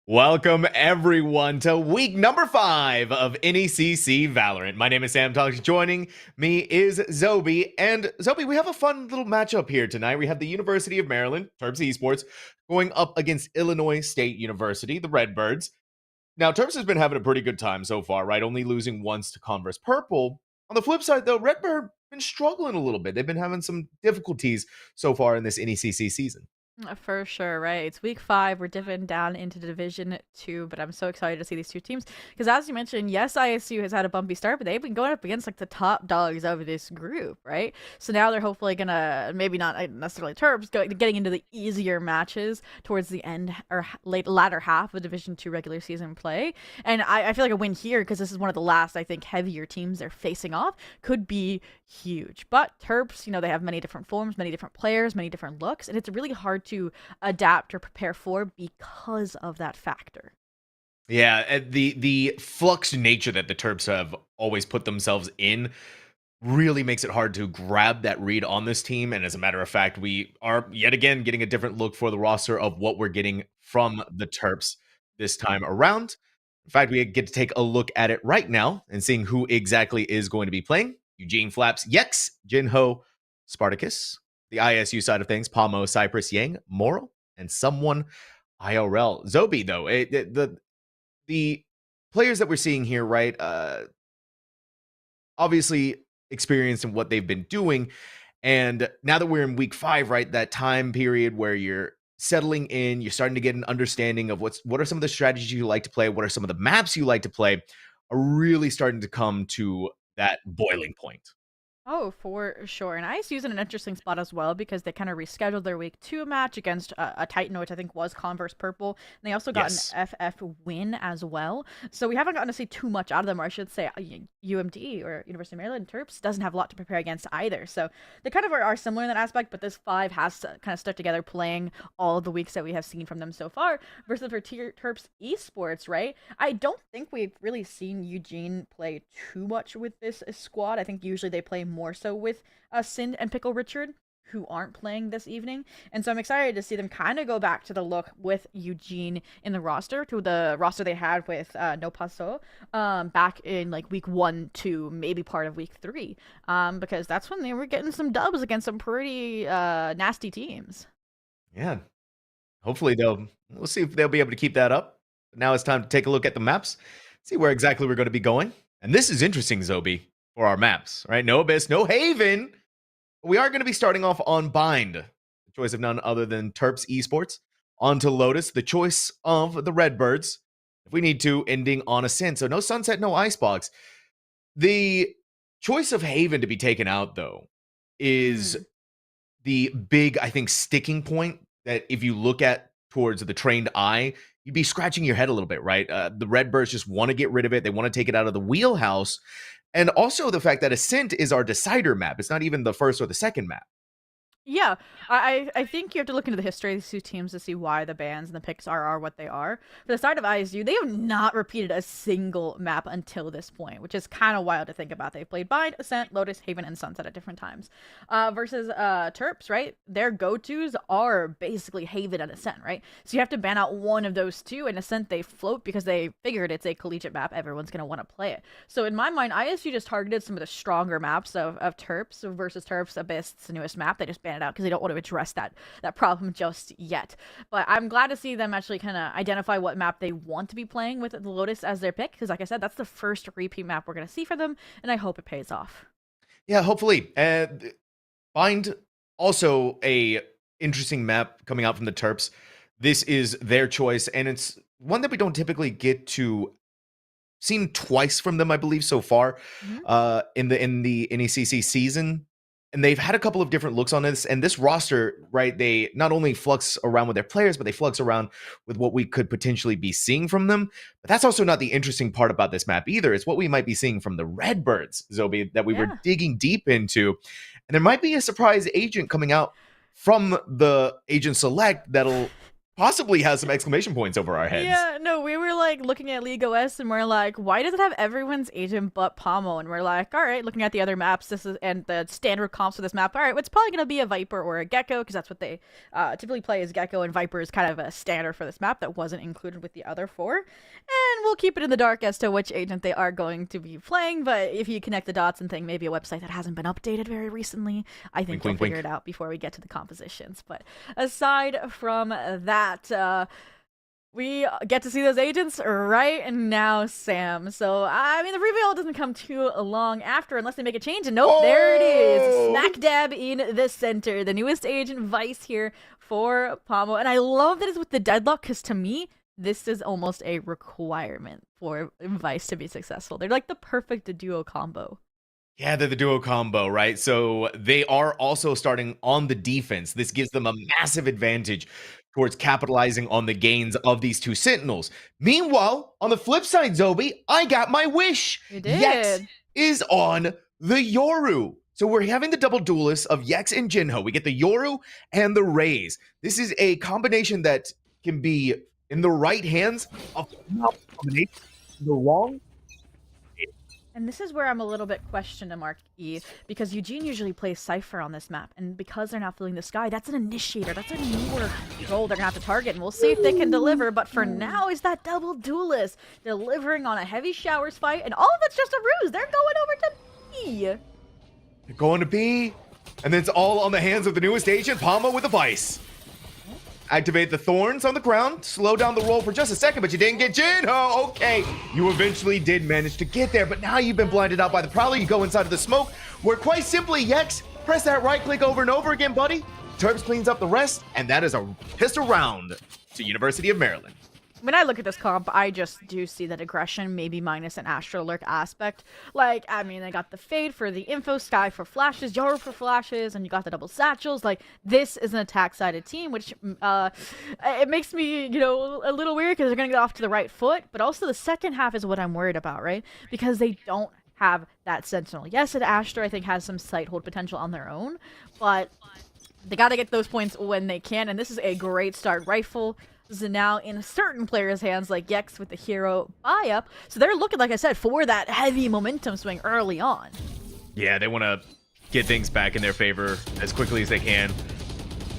Welcome everyone to week number 5 of NECC Valorant. My name is Sam Talks. Joining me is Zobi. And Zobi, we have a fun little matchup here tonight. We have the University of Maryland, Terps Esports, going up against Illinois State University, the Redbirds. Now, Terps has been having a pretty good time so far, right? Only losing once to Converse Purple. On the flip side, though, Redbird been struggling a little bit. They've been having some difficulties so far in this NECC season. For sure, right? It's week 5. We're dipping down into Division 2, but I'm so excited to see these two teams because, as you mentioned, yes, ISU has had a bumpy start, but they've been going up against like the top dogs of this group, right? So now they're hopefully gonna maybe not necessarily Terps getting into the easier matches towards the end or latter half of Division 2 regular season play, and I feel like a win here because this is one of the last I think heavier teams they're facing off could be huge. But Terps, they have many different forms, many different players, many different looks, and it's really hard to adapt or prepare for because of that factor. Yeah, the flux nature that the Terps have always put themselves in really makes it hard to grab that read on this team. And as a matter of fact, we are yet again getting a different look for the roster of what we're getting from the Terps this time around. In fact, we get to take a look at it right now and seeing who exactly is going to be playing. Eugene Flaps, Yex, Jinho, Spartacus. The ISU side of things, Palmo, Cypress, Yang, Moral, and someone IRL. Zobi, though, the players that we're seeing here, right? Obviously experienced in what they've been doing. And now that we're in week 5, right? That time period where you're settling in, you're starting to get an understanding of what are some of the strategies you like to play, what are some of the maps you like to play, are really starting to come to that boiling point. Oh, for sure. And ISU's in an interesting spot as well because they kind of rescheduled their week 2 match against a Titan, which I think was Converse Purple. And they also got an Yes. FF win as well. So we haven't gotten to see too much out of them, or I should say UMD or University of Maryland Terps doesn't have a lot to prepare against either. So they kind of are similar in that aspect, but this 5 has to kind of stuck together playing all of the weeks that we have seen from them so far versus for Terps Esports, right? I don't think we've really seen Eugene play too much with this squad. I think usually they play more so with Sind and Pickle Richard, who aren't playing this evening. And so I'm excited to see them kind of go back to the look with Eugene in the roster, to the roster they had with No Paso back in like week 1 to maybe part of week 3, because that's when they were getting some dubs against some pretty nasty teams. Yeah. Hopefully we'll see if they'll be able to keep that up. But now it's time to take a look at the maps, see where exactly we're going to be going. And this is interesting, Zobi, for our maps, right? No Abyss, no Haven. We are going to be starting off on Bind, the choice of none other than Terps Esports. On to Lotus, the choice of the Redbirds. If we need to, ending on Ascent. So no Sunset, no Icebox. The choice of Haven to be taken out, though, is Mm. the big, I think, sticking point that if you look at towards the trained eye, you'd be scratching your head a little bit, right? The Redbirds just want to get rid of it. They want to take it out of the wheelhouse. And also the fact that Ascent is our decider map. It's not even the first or the second map. Yeah, I think you have to look into the history of these two teams to see why the bans and the picks are what they are. For the side of ISU, they have not repeated a single map until this point, which is kind of wild to think about. They've played Bind, Ascent, Lotus, Haven, and Sunset at different times. Versus Terps, right? Their go-tos are basically Haven and Ascent, right? So you have to ban out one of those two, and Ascent they float because they figured it's a collegiate map. Everyone's going to want to play it. So in my mind, ISU just targeted some of the stronger maps of Terps versus Terps Abyss, the newest map. They just banned it out because they don't want to address that problem just yet. But I'm glad to see them actually kind of identify what map they want to be playing with the Lotus as their pick, because like I said, that's the first repeat map we're going to see for them, and I hope it pays off. Yeah, hopefully. Bind, also a interesting map coming out from the Terps. This is their choice, and it's one that we don't typically get to seen twice from them, I believe, so far Mm-hmm. in the NECC season. And they've had a couple of different looks on this. And this roster, right, they not only flux around with their players, but they flux around with what we could potentially be seeing from them. But that's also not the interesting part about this map either. It's what we might be seeing from the Redbirds, Zobi, that we were Yeah. digging deep into. And there might be a surprise agent coming out from the agent select that'll possibly has some exclamation points over our heads. Yeah, no, we were like looking at League OS and we're like, why does it have everyone's agent but Pommel? And we're like, all right, looking at the other maps, this is and the standard comps for this map. All right, it's probably gonna be a Viper or a Gecko because that's what they typically play as Gecko, and Viper is kind of a standard for this map that wasn't included with the other four. And we'll keep it in the dark as to which agent they are going to be playing. But if you connect the dots and think maybe a website that hasn't been updated very recently, I think we'll figure it out before we get to the compositions. But aside from that, we get to see those agents right now, Sam. So, I mean, the reveal doesn't come too long after unless they make a change. And nope, there it is. Smack dab in the center. The newest agent, Vice, here for Pommel. And I love that it's with the deadlock because to me, this is almost a requirement for Vice to be successful. They're like the perfect duo combo. Yeah, they're the duo combo, right? So they are also starting on the defense. This gives them a massive advantage towards capitalizing on the gains of these two Sentinels. Meanwhile, on the flip side, Zobi, I got my wish. You did. Yex is on the Yoru. So we're having the double duelists of Yex and Jinho. We get the Yoru and the Raze. This is a combination that can be in the right hands, a combination in the wrong. And this is where I'm a little bit question mark E, because Eugene usually plays Cypher on this map, and because they're not filling the sky, that's an initiator, that's a newer role they're gonna have to target, and we'll see if they can deliver, but for now, is that double duelist delivering on a heavy showers fight, and all of it's just a ruse, they're going over to B. They're going to B, and then it's all on the hands of the newest agent, Palma with a Vice. Activate the thorns on the ground, slow down the roll for just a second, but you didn't get Jinho. Okay, you eventually did manage to get there, but now you've been blinded out by the Prowler. You go inside of the smoke, where quite simply, Yex, press that right click over and over again, buddy. Terps cleans up the rest, and that is a pistol round to University of Maryland. When I look at this comp, I just do see that aggression, maybe minus an Astro Lurk aspect. Like, I mean, I got the Fade for the info, Sky for flashes, Yoru for flashes, and you got the double satchels. Like, this is an attack-sided team, which, it makes me, you know, a little weird because they're going to get off to the right foot. But also the second half is what I'm worried about, right? Because they don't have that Sentinel. Yes, an Astro, I think, has some sight hold potential on their own, but they got to get those points when they can, and this is a great start. Rifle is now in certain players' hands, like Yex with the hero buy-up. So they're looking, like I said, for that heavy momentum swing early on. Yeah, they want to get things back in their favor as quickly as they can.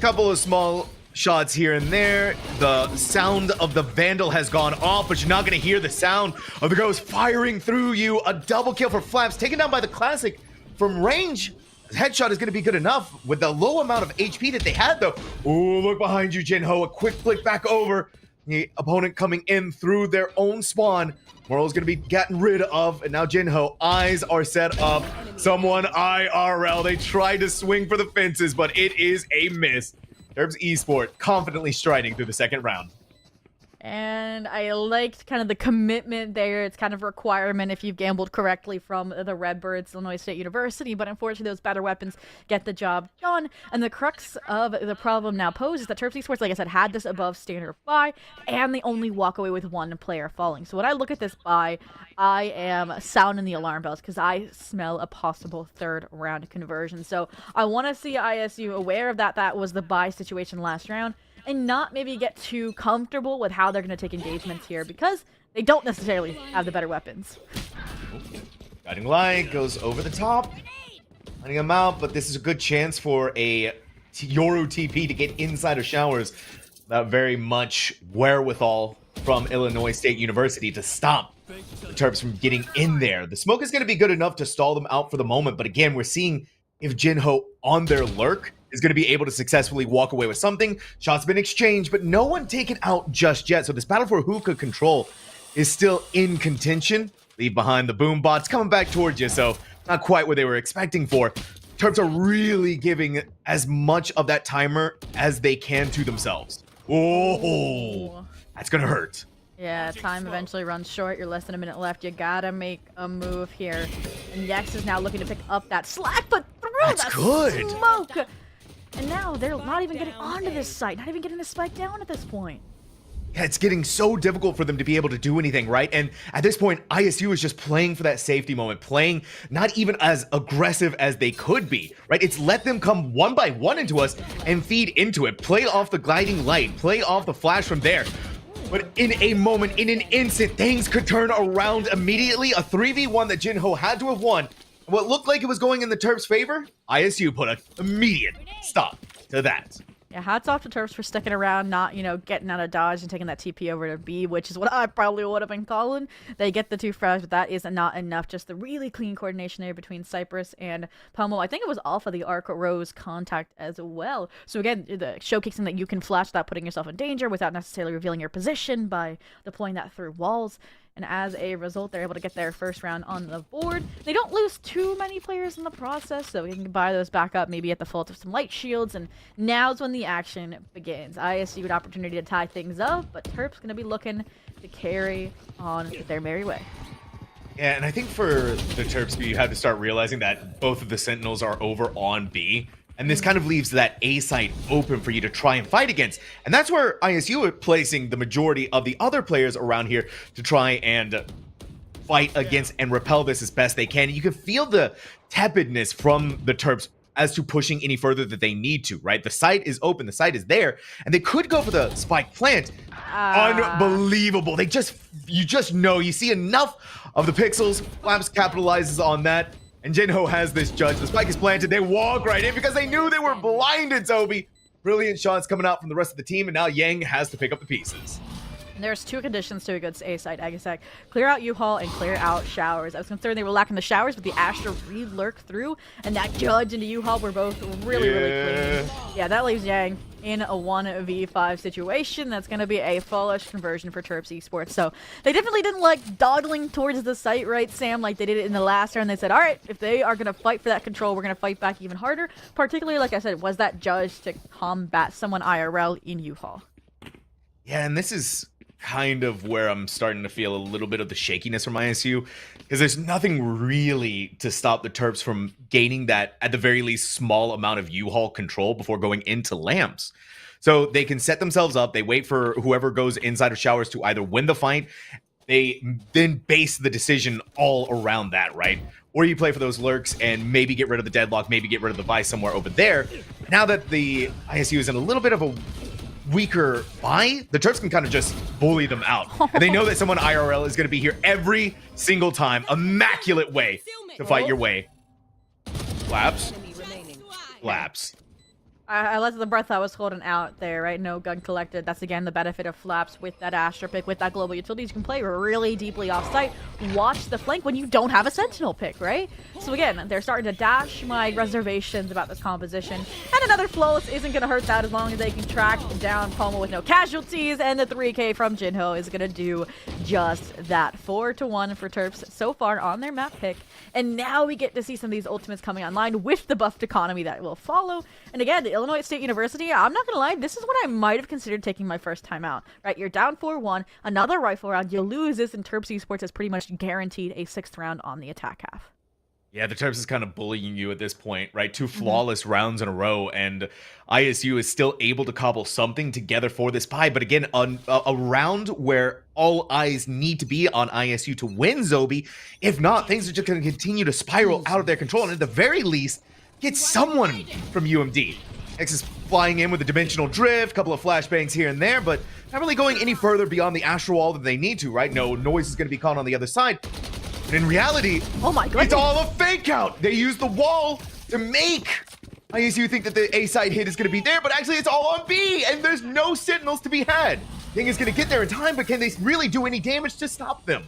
Couple of small shots here and there. The sound of the Vandal has gone off, but you're not going to hear the sound of the Ghost firing through you. A double kill for Flaps, taken down by the Classic from range. Headshot is going to be good enough with the low amount of HP that they had, though. Oh, look behind you, Jinho. A quick flick back over. The opponent coming in through their own spawn. Moral's going to be gotten rid of, and now Jinho, eyes are set up. Someone IRL. They tried to swing for the fences, but it is a miss. Terps Esports confidently striding through the second round. And I liked kind of the commitment there. It's kind of a requirement if you've gambled correctly from the Redbirds, Illinois State University. But unfortunately, those better weapons get the job done. And the crux of the problem now posed is that Terps Esports, like I said, had this above standard buy, and they only walk away with one player falling. So when I look at this buy, I am sounding the alarm bells because I smell a possible third round conversion. So I want to see ISU aware of that. That was the buy situation last round, and not maybe get too comfortable with how they're going to take engagements here because they don't necessarily have the better weapons. Guiding Light goes over the top, letting him out, but this is a good chance for a Yoru TP to get inside of showers. Not very much wherewithal from Illinois State University to stop the Terps from getting in there. The smoke is going to be good enough to stall them out for the moment, but again, we're seeing if Jinho on their lurk is going to be able to successfully walk away with something. Shots been exchanged, but no one taken out just yet. So this battle for hookah control is still in contention. Leave behind the boom bots coming back towards you, so not quite what they were expecting for. Terps are really giving as much of that timer as they can to themselves. Oh, that's going to hurt. Yeah, time eventually runs short. You're less than a minute left. You gotta make a move here. And Yex is now looking to pick up that slack, but through That's that good. smoke. And now they're not even getting onto this site, not even getting the spike down at this point. Yeah, it's getting so difficult for them to be able to do anything, right? And at this point, ISU is just playing for that safety moment, playing not even as aggressive as they could be, right? It's let them come one by one into us and feed into it, play off the gliding light, play off the flash from there. But in a moment, in an instant, things could turn around immediately. A 3v1 that Jinho had to have won. What looked like it was going in the Terps' favor, ISU put an immediate stop to that. Yeah, hats off to Terps for sticking around, not, getting out of dodge and taking that TP over to B, which is what I probably would have been calling. They get the 2 frags, but that is not enough. Just the really clean coordination there between Cypress and Pomo. I think it was Alpha, the Arc Rose contact as well. So again, the showcasing that you can flash without putting yourself in danger, without necessarily revealing your position by deploying that through walls. And as a result, they're able to get their first round on the board. They don't lose too many players in the process, so we can buy those back up, maybe at the fault of some light shields. And now's when the action begins. ISU an opportunity to tie things up, but Terps going to be looking to carry on their merry way. Yeah, and I think for the Terps, you have to start realizing that both of the Sentinels are over on B. And this kind of leaves that A site open for you to try and fight against. And that's where ISU are placing the majority of the other players around here to try and fight against and repel this as best they can. You can feel the tepidness from the Terps as to pushing any further that they need to, right? The site is open, the site is there, and they could go for the spike plant. Unbelievable. You just know, you see enough of the pixels. Flaps capitalizes on that. And Jinho has this judge. The spike is planted. They walk right in because they knew they were blinded, Zobi. Brilliant shots coming out from the rest of the team, and now Yang has to pick up the pieces. There's 2 conditions to a good A site, Agasek. Clear out U-Haul and clear out showers. I was concerned they were lacking the showers, but the Astra re-lurked through, and that judge into U-Haul were both really clean. Yeah, that leaves Yang in a 1v5 situation. That's going to be a fallish conversion for Terps Esports. So they definitely didn't like dawdling towards the site, right, Sam? Like they did it in the last round. They said, all right, if they are going to fight for that control, we're going to fight back even harder. Particularly, like I said, was that judge to combat someone IRL in U-Haul. Yeah, and this is kind of where I'm starting to feel a little bit of the shakiness from ISU, because there's nothing really to stop the Terps from gaining that, at the very least, small amount of U-Haul control before going into lamps. So they can set themselves up, they wait for whoever goes inside of showers to either win the fight, they then base the decision all around that, right? Or you play for those lurks and maybe get rid of the deadlock, maybe get rid of the vice somewhere over there. Now that the ISU is in a little bit of a weaker buy, the Terps can kind of just bully them out. And they know that someone IRL is going to be here every single time. Immaculate way to fight your way. Flaps. Flaps. I let the breath I was holding out there, right? No gun collected. That's, again, the benefit of Flaps with that Astra pick, with that global utilities. You can play really deeply off-site. Watch the flank when you don't have a Sentinel pick, right? So, again, they're starting to dash my reservations about this composition. And another flawless isn't going to hurt that as long as they can track down Pomo with no casualties. And the 3K from Jinho is going to do just that. 4-1 for Terps so far on their map pick. And now we get to see some of these ultimates coming online with the buffed economy that will follow. And again, Illinois State University, I'm not gonna lie, this is what I might have considered taking my first time out, right? You're down 4-1, another rifle round, you lose this, and Terps Esports has pretty much guaranteed a 6th round on the attack half. Yeah, the Terps is kind of bullying you at this point, right? 2 flawless rounds in a row, and ISU is still able to cobble something together for this pie. But again, on a round where all eyes need to be on ISU to win, Zobi. If not, things are just going to continue to spiral out of their control, and at the very least, get someone from UMD. X is flying in with a dimensional drift, couple of flashbangs here and there, but not really going any further beyond the Astral Wall than they need to, right? No noise is going to be caught on the other side. But in reality, oh my goodness, it's all a fake out. They use the wall to make ISU think that the A side hit is going to be there, but actually it's all on B, and there's no Sentinels to be had. Thing is going to get there in time, but can they really do any damage to stop them?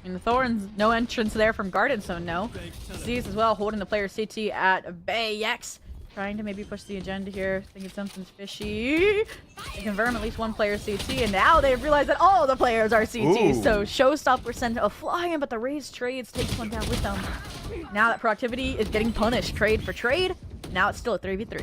And the Thorns, no entrance there from Garden, so no. Sees as well, holding the player CT at Bay X. Trying to maybe push the agenda here, thinking something's fishy. They confirm at least one player CT, and now they've realized that all the players are CT. Ooh. So Showstopper sent a flying, but the raised trades takes one down with them. Now that productivity is getting punished, trade for trade. Now it's still a 3v3.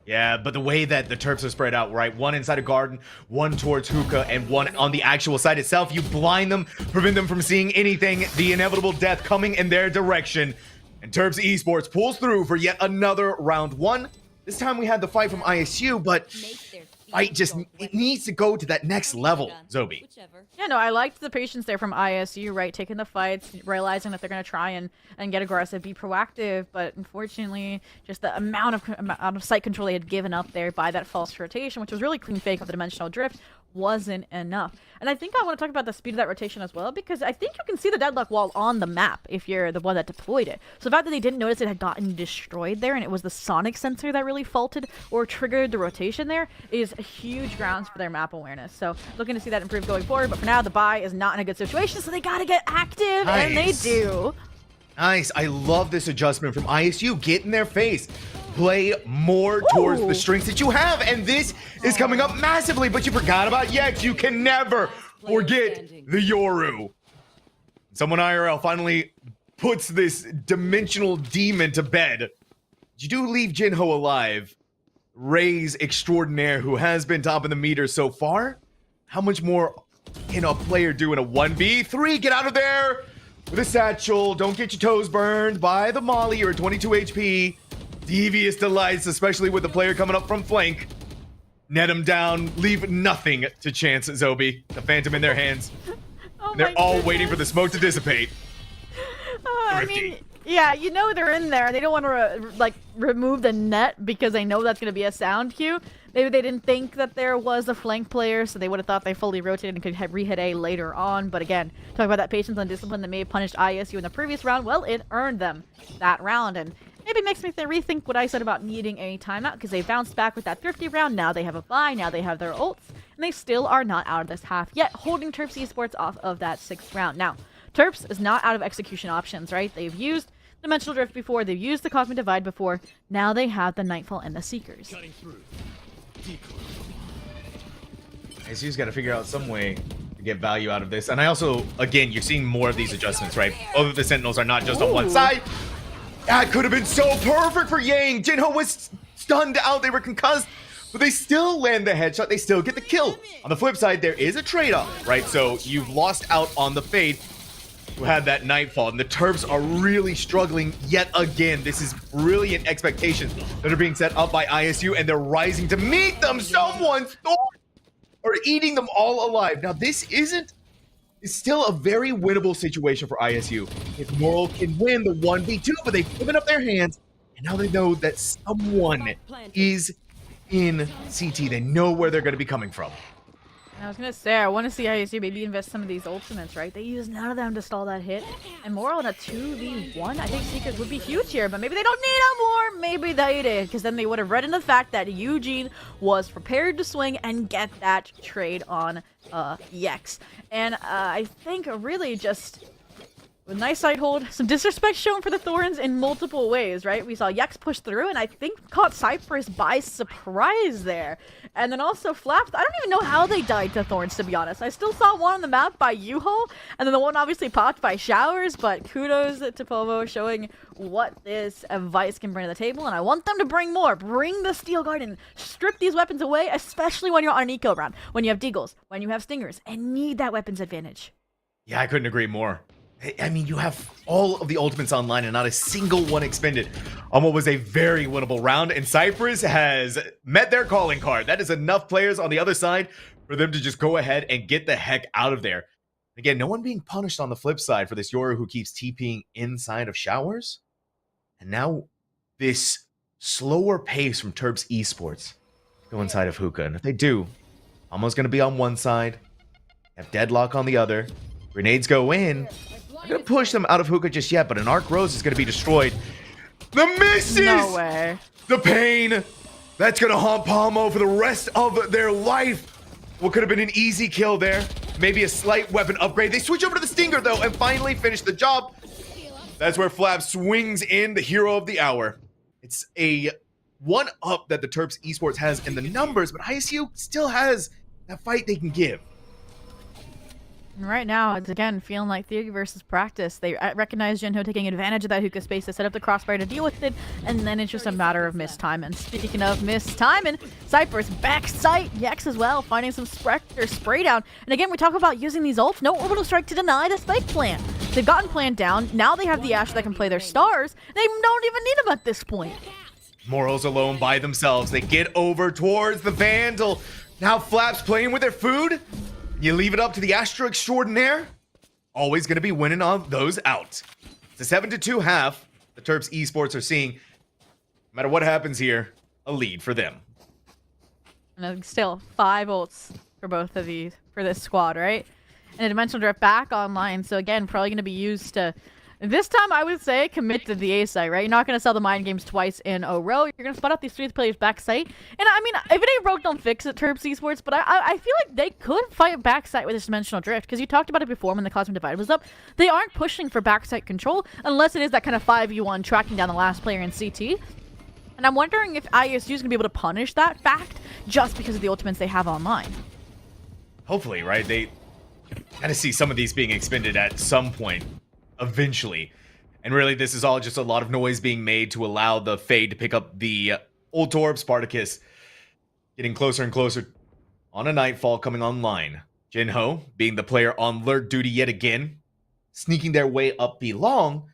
Yeah, but the way that the Terps are spread out, right? One inside a garden, one towards hookah, and one on the actual site itself. You blind them, prevent them from seeing anything. The inevitable death coming in their direction. And Terps Esports pulls through for yet another round 1. This time we had the fight from ISU, but fight just, it needs to go to that next level, Zobi. Yeah, no, I liked the patience there from ISU, right? Taking the fights, realizing that they're going to try and get aggressive, be proactive, but unfortunately, just the amount of sight control they had given up there by that false rotation, which was really clean fake of the dimensional drift, wasn't enough. And I think I want to talk about the speed of that rotation as well, because I think you can see the deadlock wall on the map if you're the one that deployed it. So the fact that they didn't notice it had gotten destroyed there, and it was the sonic sensor that really faulted or triggered the rotation there, is a huge grounds for their map awareness. So looking to see that improve going forward, but for now the buy is not in a good situation, so they gotta get active, and they do. Nice. I love this adjustment from ISU. Get in their face. Play more towards the strengths that you have, and this is coming up massively, but you forgot about Yex. You can never forget the Yoru. Someone IRL finally puts this dimensional demon to bed. You do leave Jinho alive. Ray's extraordinaire, who has been top of the meter so far. How much more can a player do in a 1v3? Get out of there with a satchel. Don't get your toes burned by the molly. You're at 22 HP. Devious delights, especially with the player coming up from flank. Net him down. Leave nothing to chance, Zobi. The Phantom in their hands. They're all waiting for the smoke to dissipate. I mean, yeah, you know they're in there. They don't want to remove the net because they know that's going to be a sound cue. Maybe they didn't think that there was a flank player, so they would have thought they fully rotated and could re-hit A later on. But again, talk about that patience and discipline that may have punished ISU in the previous round. Well, it earned them that round, and maybe makes me rethink what I said about needing a timeout, because they bounced back with that thrifty round. Now they have a bye, now they have their ults, and they still are not out of this half yet, holding Terps Esports off of that 6th round. Now, Terps is not out of execution options, right? They've used Dimensional Drift before, they've used the Cosmic Divide before, now they have the Nightfall and the Seekers. ISU's got to figure out some way to get value out of this. And I also, again, you're seeing more of these adjustments, right? Both of the Sentinels are not just on one side. That could have been so perfect for Yang. Jinho was stunned out. They were concussed, but they still land the headshot. They still get the kill. On the flip side, there is a trade-off, right? So you've lost out on the Fade, who had that Nightfall, and the Terps are really struggling yet again. This is brilliant expectations that are being set up by ISU, and they're rising to meet them. Someone's or eating them all alive. Now, this isn't. It's still a very winnable situation for ISU. If Moral can win the 1v2, but they've given up their hands, and now they know that someone is in CT. They know where they're going to be coming from. I was going to say, I want to see ISU maybe invest some of these ultimates, right? They use none of them to stall that hit. And Moral in a 2v1, I think Seekers would be huge here, but maybe they don't need them, or maybe they did, because then they would have read into the fact that Eugene was prepared to swing and get that trade on Yex. And I think really just with nice side hold, some disrespect shown for the Thorns in multiple ways, right? We saw Yex push through and I think caught Cypress by surprise there. And then also Flaps, I don't even know how they died to Thorns, to be honest. I still saw one on the map by U-Haul, and then the one obviously popped by Showers, but kudos to Povo showing what this Vice can bring to the table, and I want them to bring more. Bring the Steel Guard and strip these weapons away, especially when you're on an eco round, when you have Deagles, when you have Stingers, and need that weapons advantage. Yeah, I couldn't agree more. I mean, you have all of the ultimates online and not a single one expended on what was a very winnable round, and Cypress has met their calling card. That is enough players on the other side for them to just go ahead and get the heck out of there. Again, no one being punished on the flip side for this Yoru who keeps TPing inside of Showers. And now this slower pace from Terps Esports go inside of Hookah. And if they do, almost going to be on one side, have Deadlock on the other. Grenades go in. I'm going to push them out of Hookah just yet, but an Arc Rose is going to be destroyed. The misses! No way. The pain. That's going to haunt Palmo for the rest of their life. What could have been an easy kill there. Maybe a slight weapon upgrade. They switch over to the Stinger, though, and finally finish the job. That's where Flab swings in, the hero of the hour. It's a one-up that the Terps Esports has in the numbers, but ISU still has that fight they can give. Right now, it's again feeling like theory versus practice. They recognize Jinho taking advantage of that hookah space to set up the crossfire to deal with it, and then it's just a matter of missed time. And speaking of missed time, and Cypress backside Yex as well, finding some spray down. And again, we talk about using these ults. No orbital strike to deny the spike plan. They've gotten planned down. Now they have the Ashe that can play their stars. They don't even need them at this point. Morals alone by themselves. They get over towards the Vandal. Now Flaps playing with their food. You leave it up to the Astro Extraordinaire. Always going to be winning on those out. It's a 7-2 half. The Terps Esports are seeing, no matter what happens here, a lead for them. And still 5 ults for both of these, for this squad, right? And a Dimensional Drift back online. So again, probably going to be used to, this time I would say, commit to the A site, right? You're not going to sell the mind games twice in a row. You're going to spot out these 3 players back site. And I mean, if it ain't broke, don't fix it, Terps Esports. But I feel like they could fight back site with this Dimensional Drift. Because you talked about it before when the Cosmic Divide was up. They aren't pushing for back site control unless it is that kind of 5v1 tracking down the last player in CT. And I'm wondering if ISU is going to be able to punish that fact just because of the ultimates they have online. Hopefully, right? They gotta see some of these being expended at some point, eventually. And really, this is all just a lot of noise being made to allow the Fade to pick up the old Torb. Spartacus getting closer and closer on a Nightfall coming online. Jinho being the player on lurk duty yet again, sneaking their way up the long.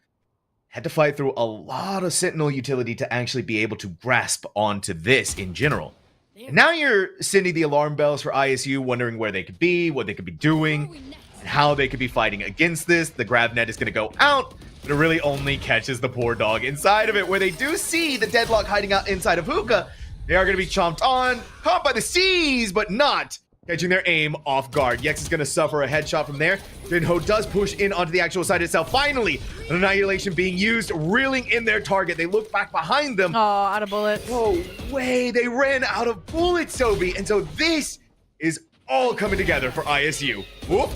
Had to fight through a lot of Sentinel utility to actually be able to grasp onto this in general. And now you're sending the alarm bells for ISU, wondering where they could be, what they could be doing, and how they could be fighting against this. The grab net is going to go out, but it really only catches the poor dog inside of it, where they do see the Deadlock hiding out inside of Hookah. They are going to be chomped on, caught by the seas, but not catching their aim off guard. Yex is going to suffer a headshot from there. Jinho does push in onto the actual site itself. Finally, an annihilation being used, reeling in their target. They look back behind them. Oh, out of bullets. No way, they ran out of bullets, Sobi. And so this is all coming together for ISU. Whoop.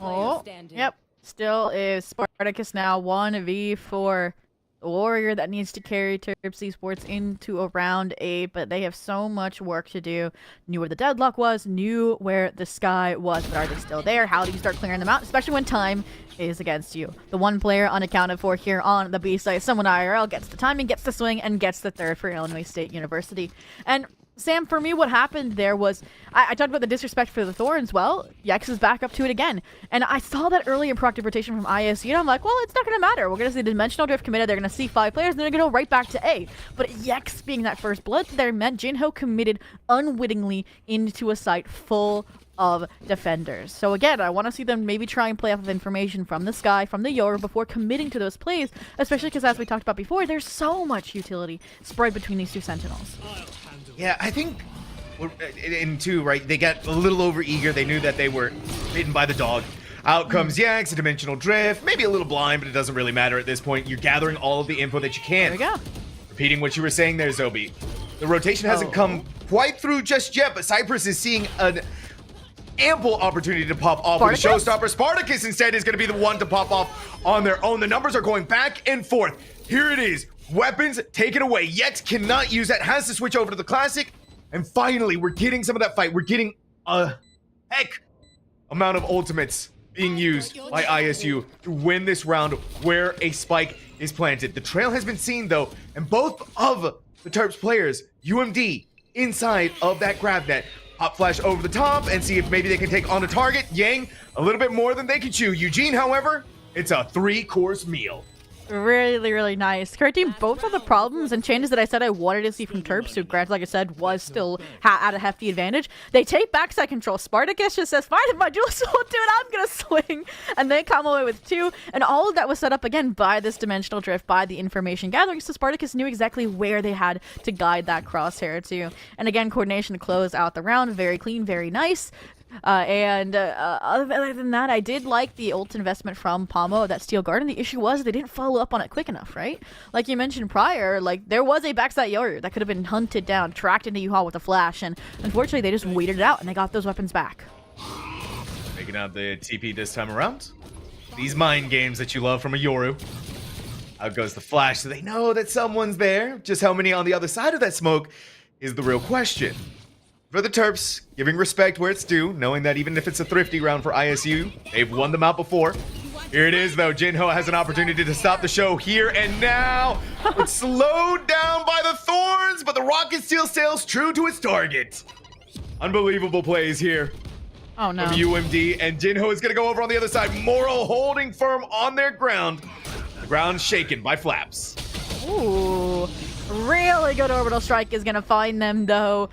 Oh, yep. Still is Spartacus now 1v4. The warrior that needs to carry Terps Esports into a round 8, but they have so much work to do. Knew where the deadlock was, knew where the sky was, but are they still there? How do you start clearing them out, especially when time is against you? The one player unaccounted for here on the B side, someone IRL, gets the timing, gets the swing, and gets the third for Illinois State University. And Sam, for me, what happened there was, I talked about the disrespect for the Thorns. Well, Yex is back up to it again. And I saw that early in proactive rotation from ISU, and I'm like, well, it's not going to matter. We're going to see the Dimensional Drift committed. They're going to see 5 players, and they're going to go right back to A. But Yex being that first blood there meant Jinho committed unwittingly into a site full of defenders. So again, I want to see them maybe try and play off of information from the sky, from the Yoru, before committing to those plays, especially because, as we talked about before, there's so much utility spread between these 2 Sentinels. Yeah, I think in 2, right, they got a little over eager. They knew that they were bitten by the dog. Out comes Yax, a Dimensional Drift, maybe a little blind, but it doesn't really matter at this point. You're gathering all of the info that you can. There we go. Repeating what you were saying there, Zobi. The rotation hasn't come quite through just yet, but Cypress is seeing an ample opportunity to pop off with a showstopper. Spartacus instead is going to be the one to pop off on their own. The numbers are going back and forth. Here it is. Weapons taken away. Yex cannot use that. Has to switch over to the Classic. And finally, we're getting some of that fight. We're getting a heck amount of ultimates being used by ISU to win this round where a spike is planted. The trail has been seen, though, and both of the Terps players, UMD, inside of that grab net. Hop flash over the top and see if maybe they can take on the target. Yang, a little bit more than they can chew. Eugene, however, it's a 3-course meal. Really, really nice. Current team, both of the problems and changes that I said I wanted to see from Terps, who, granted, like I said, was still at a hefty advantage. They take backside control. Spartacus just says, fine, if my dual soul do it, I'm going to swing. And they come away with 2. And all of that was set up, again, by this Dimensional Drift, by the information gathering. So Spartacus knew exactly where they had to guide that crosshair to. And again, coordination to close out the round. Very clean, very nice. Other than that, I did like the ult investment from Pomo of that Steel Garden. The issue was they didn't follow up on it quick enough, right? Like you mentioned prior, like there was a backside Yoru that could have been hunted down, tracked into U-Haul with a flash, and unfortunately they just waited it out and they got those weapons back. Making out the TP this time around. These mind games that you love from a Yoru. Out goes the flash, so they know that someone's there. Just how many on the other side of that smoke is the real question. For the Terps, giving respect where it's due, knowing that even if it's a thrifty round for ISU, they've won them out before. Here it is, though. Jinho has an opportunity to stop the show here and now. It's slowed down by the Thorns, but the rocket still sails true to its target. Unbelievable plays here. Oh, no. From UMD, and Jinho is going to go over on the other side. Moral holding firm on their ground. The ground shaken by Flaps. Ooh. Really good orbital strike is going to find them, though,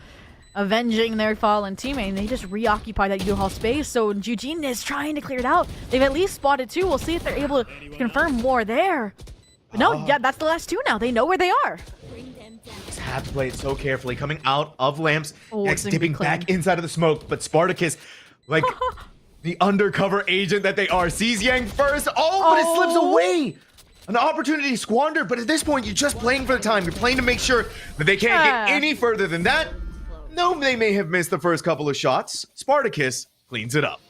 avenging their fallen teammate. And they just reoccupy that U-Haul space, so Eugene is trying to clear it out. They've at least spotted 2. We'll see if they're able to confirm more there. But no, yeah, that's the last 2 now. They know where they are. Just have to play it so carefully. Coming out of lamps, it's dipping back inside of the smoke, but Spartacus, like the undercover agent that they are, sees Yang first. Oh, but it slips away. An opportunity squandered, but at this point, you're just playing for the time. You're playing to make sure that they can't get any further than that. No, they may have missed the first couple of shots. Spartacus cleans it up.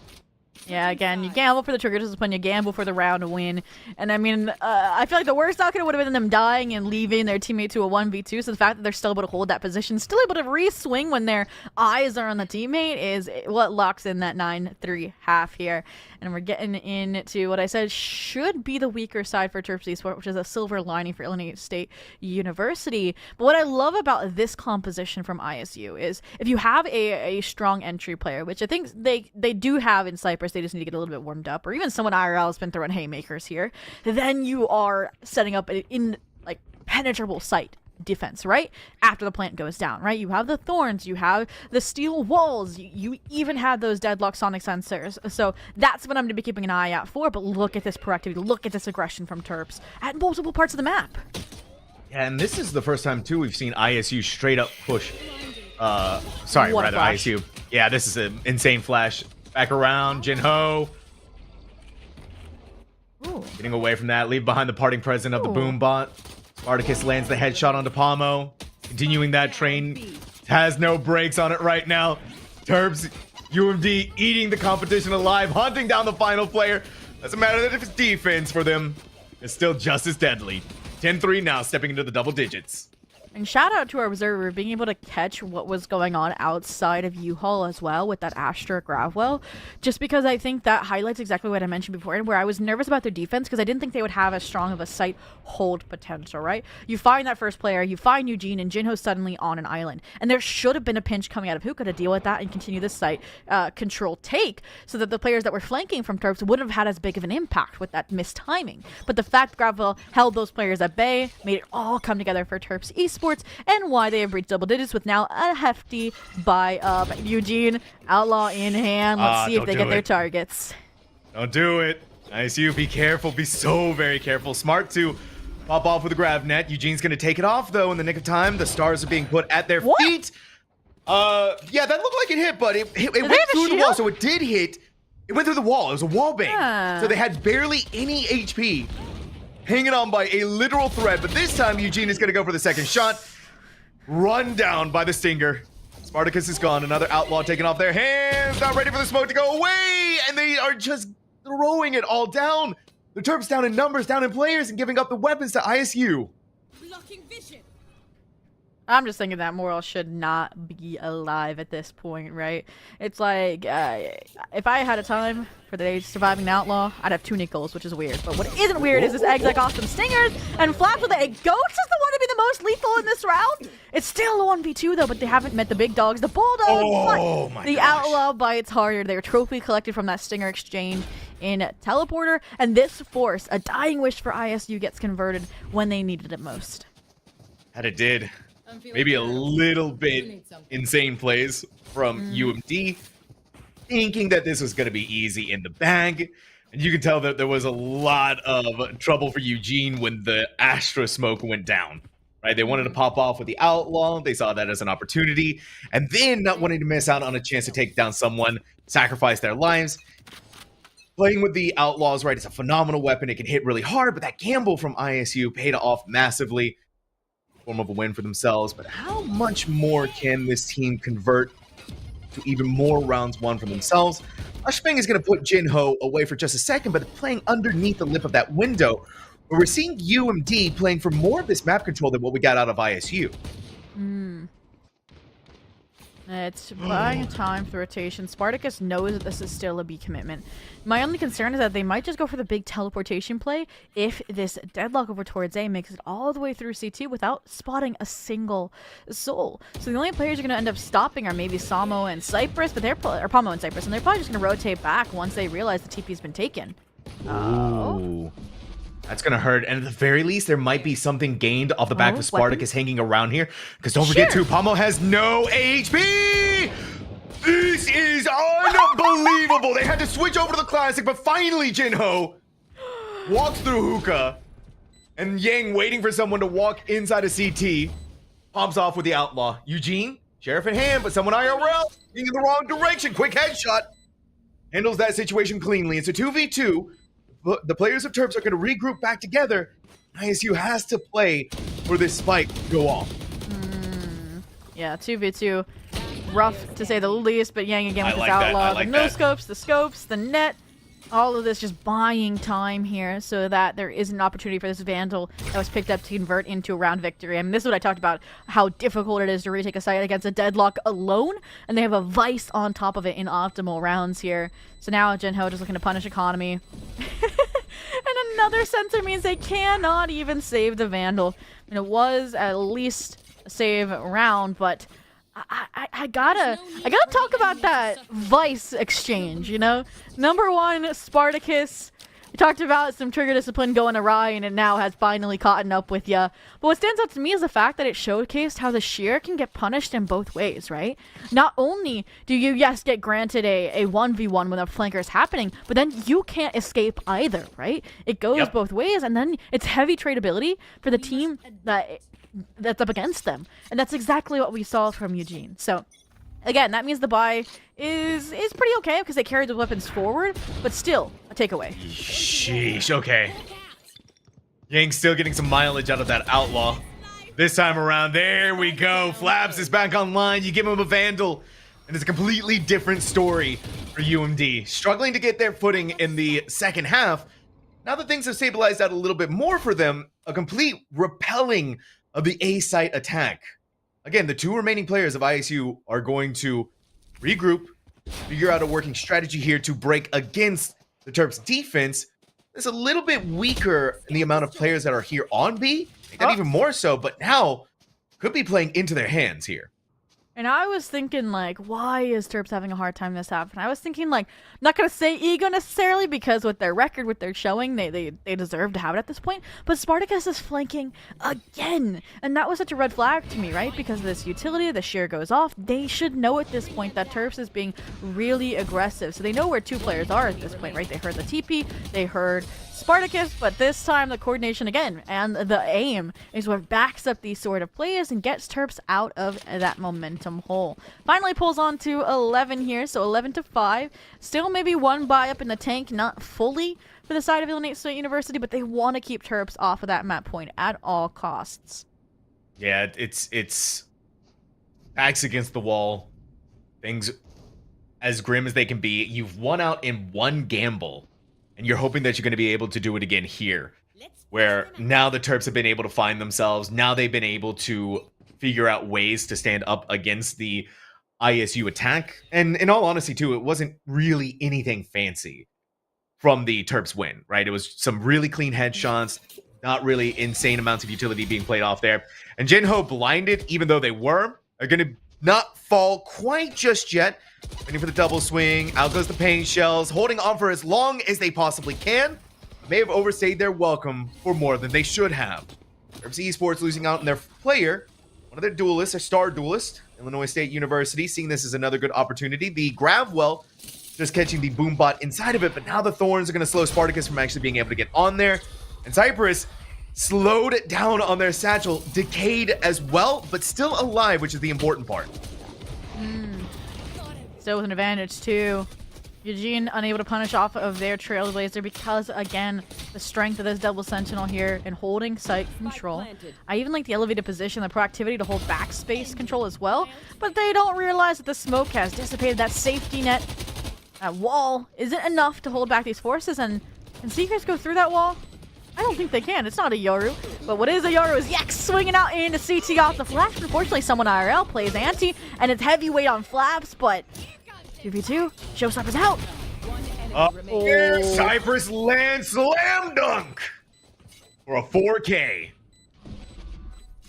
Yeah, again, you gamble for the trigger discipline, you gamble for the round to win. And I mean, I feel like the worst outcome would have been them dying and leaving their teammate to a 1v2. So the fact that they're still able to hold that position, still able to re-swing when their eyes are on the teammate is what locks in that 9-3 half here. And we're getting into what I said should be the weaker side for Terps Esports, which is a silver lining for Illinois State University. But what I love about this composition from ISU is if you have a strong entry player, which I think they do have in Cyprus, they just need to get a little bit warmed up, or even someone IRL has been throwing haymakers here, then you are setting up in like penetrable sight defense, right? After the plant goes down, right? You have the thorns, you have the steel walls, you even have those deadlock sonic sensors. So that's what I'm going to be keeping an eye out for. But look at this proactivity, look at this aggression from Terps at multiple parts of the map. Yeah, and this is the first time too we've seen ISU straight up push. Sorry, What a rather flash. ISU. Yeah, this is an insane flash. Back around, Jinho. Ooh. Getting away from that, leave behind the parting present of the boom bot. Spartacus lands the headshot onto Pomo. Continuing that train. Has no brakes on it right now. Terps, UMD eating the competition alive, hunting down the final player. Doesn't matter that if it's defense for them. It's still just as deadly. 10-3 now, stepping into the double digits. And shout out to our observer being able to catch what was going on outside of U-Haul as well with that Astra Gravwell. Just because I think that highlights exactly what I mentioned before, and where I was nervous about their defense because I didn't think they would have as strong of a site hold potential, right? You find that first player, you find Eugene, and Jinho's suddenly on an island. And there should have been a pinch coming out of Hookah to deal with that and continue this site control take so that the players that were flanking from Terps wouldn't have had as big of an impact with that missed timing. But the fact Gravwell held those players at bay made it all come together for Terps Esports, and why they have reached double digits with now a hefty buy up. Eugene, Outlaw in hand. Let's see if they get their targets. Don't do it. ISU, be careful. Be so very careful. Smart to pop off with a grav net. Eugene's going to take it off, though, in the nick of time. The stars are being put at their feet. Yeah, that looked like it hit, but it went through the wall, so it did hit. It went through the wall. It was a wall bang. Yeah. So they had barely any HP. Hanging on by a literal thread, but this time Eugene is going to go for the second shot. Run down by the Stinger. Spartacus is gone. Another Outlaw taking off their hands. Not ready for the smoke to go away. And they are just throwing it all down. The Terps down in numbers, down in players, and giving up the weapons to ISU. Blocking vision. I'm just thinking that Moral should not be alive at this point, right? It's like, if I had a time for the surviving an outlaw, I'd have 2 Nickels, which is weird. But what isn't weird is this exec awesome Stingers and Flaps with it. Ghost is the one to be the most lethal in this round. It's still a 1v2 though, but they haven't met the big dogs, the Bulldogs. Oh my The gosh. Outlaw bites harder. They're trophy collected from that Stinger exchange in Teleporter. And this force, a dying wish for ISU, gets converted when they needed it most. And it did. Maybe a little bit insane plays from UMD, thinking that this was going to be easy in the bag. And you can tell that there was a lot of trouble for Eugene when the Astra smoke went down. Right? They wanted to pop off with the Outlaw. They saw that as an opportunity. And then not wanting to miss out on a chance to take down someone, sacrifice their lives. Playing with the Outlaws, right, it's a phenomenal weapon. It can hit really hard, but that gamble from ISU paid off massively. Form of a win for themselves, but how much more can this team convert to even more rounds won for themselves? Ushping is going to put Jinho away for just a second, but playing underneath the lip of that window, where we're seeing UMD playing for more of this map control than what we got out of ISU. It's buying time for rotation. Spartacus knows that this is still a B commitment. My only concern is that they might just go for the big teleportation play if this deadlock over towards A makes it all the way through C2 without spotting a single soul. So the only players you're going to end up stopping are maybe Samo and Cypress, but they're or Pomo and Cypress, and they're probably just going to rotate back once they realize the TP's been taken. Ooh. That's going to hurt. And at the very least, there might be something gained off the back of Spartacus hanging around here. Because don't forget, too, Pommel has no HP! This is unbelievable! They had to switch over to the Classic, but finally Jinho walks through Hookah. And Yang waiting for someone to walk inside of CT. Pops off with the Outlaw. Eugene, Sheriff in hand, but someone IRL in the wrong direction. Quick headshot. Handles that situation cleanly. It's a 2v2. The players of Terps are going to regroup back together. ISU has to play for this spike to go off. Yeah, 2v2. Rough to say the least, but Yang again with his Outlaw. The no-scopes, the scopes, the net. All of this just buying time here so that there is an opportunity for this Vandal that was picked up to convert into a round victory. I mean, this is what I talked about, how difficult it is to retake a site against a Deadlock alone, and they have a Vice on top of it in optimal rounds here. So now Jinho just looking to punish Economy. And another sensor means they cannot even save the Vandal. And it was at least a save round, but I gotta talk about that Vice exchange, you know? Number one, Spartacus. We talked about some trigger discipline going awry, and it now has finally caught up with ya. But what stands out to me is the fact that it showcased how the Sheer can get punished in both ways, right? Not only do you, yes, get granted a 1v1 when a flanker is happening, but then you can't escape either, right? It goes both ways, and then it's heavy tradability for the team that's up against them. And that's exactly what we saw from Eugene. So again, that means the buy is pretty okay because they carried the weapons forward, but still a takeaway. Sheesh, okay. Yang still getting some mileage out of that Outlaw. This time around, there we go. Flaps is back online. You give him a Vandal, and it's a completely different story for UMD. Struggling to get their footing in the second half. Now that things have stabilized out a little bit more for them, a complete repelling of the A site attack. Again, the two remaining players of ISU are going to regroup, figure out a working strategy here to break against the Terps defense. It's a little bit weaker in the amount of players that are here on B. That even more so, but now could be playing into their hands here. And I was thinking, like, why is Terps having a hard time this happen? I was thinking, like, not going to say ego necessarily, because with their record, with their showing, they deserve to have it at this point. But Spartacus is flanking again. And that was such a red flag to me, right? Because of this utility, the shear goes off. They should know at this point that Terps is being really aggressive. So they know where two players are at this point, right? They heard the TP, they heard Spartacus, but this time the coordination again and the aim is what backs up these sort of plays and gets Terps out of that momentum hole. Finally pulls on to 11 here, so 11-5. Still maybe one buy up in the tank, not fully for the side of Illinois State University, but they want to keep Terps off of that map point at all costs. Yeah, it's backs against the wall. Things as grim as they can be. You've won out in one gamble. And you're hoping that you're going to be able to do it again here, where now the Terps have been able to find themselves. Now they've been able to figure out ways to stand up against the ISU attack. And in all honesty, too, it wasn't really anything fancy from the Terps win, right? It was some really clean headshots, not really insane amounts of utility being played off there. And Jinho blinded, even though they are going to not fall quite just yet. Waiting for the double swing. Out goes the pain shells. Holding on for as long as they possibly can. May have overstayed their welcome for more than they should have. Terps Esports losing out on their player. One of their duelists, their star duelist. Illinois State University seeing this as another good opportunity. The Gravwell just catching the boom bot inside of it. But now the Thorns are going to slow Spartacus from actually being able to get on there. And Cypress slowed it down on their satchel. Decayed as well, but still alive, which is the important part. Still with an advantage too. Eugene unable to punish off of their Trailblazer because, again, the strength of this double sentinel here and holding site control. I even like the elevated position, the proactivity to hold backspace control as well, but they don't realize that the smoke has dissipated that safety net. That wall isn't enough to hold back these forces, and can Seekers go through that wall? I don't think they can. It's not a Yoru. But what is a Yoru is Yex swinging out into CT off the flash. Unfortunately, someone IRL plays anti, and it's heavyweight on Flaps, but 2v2, Showstopper's out. Cypress lands slam dunk for a 4K.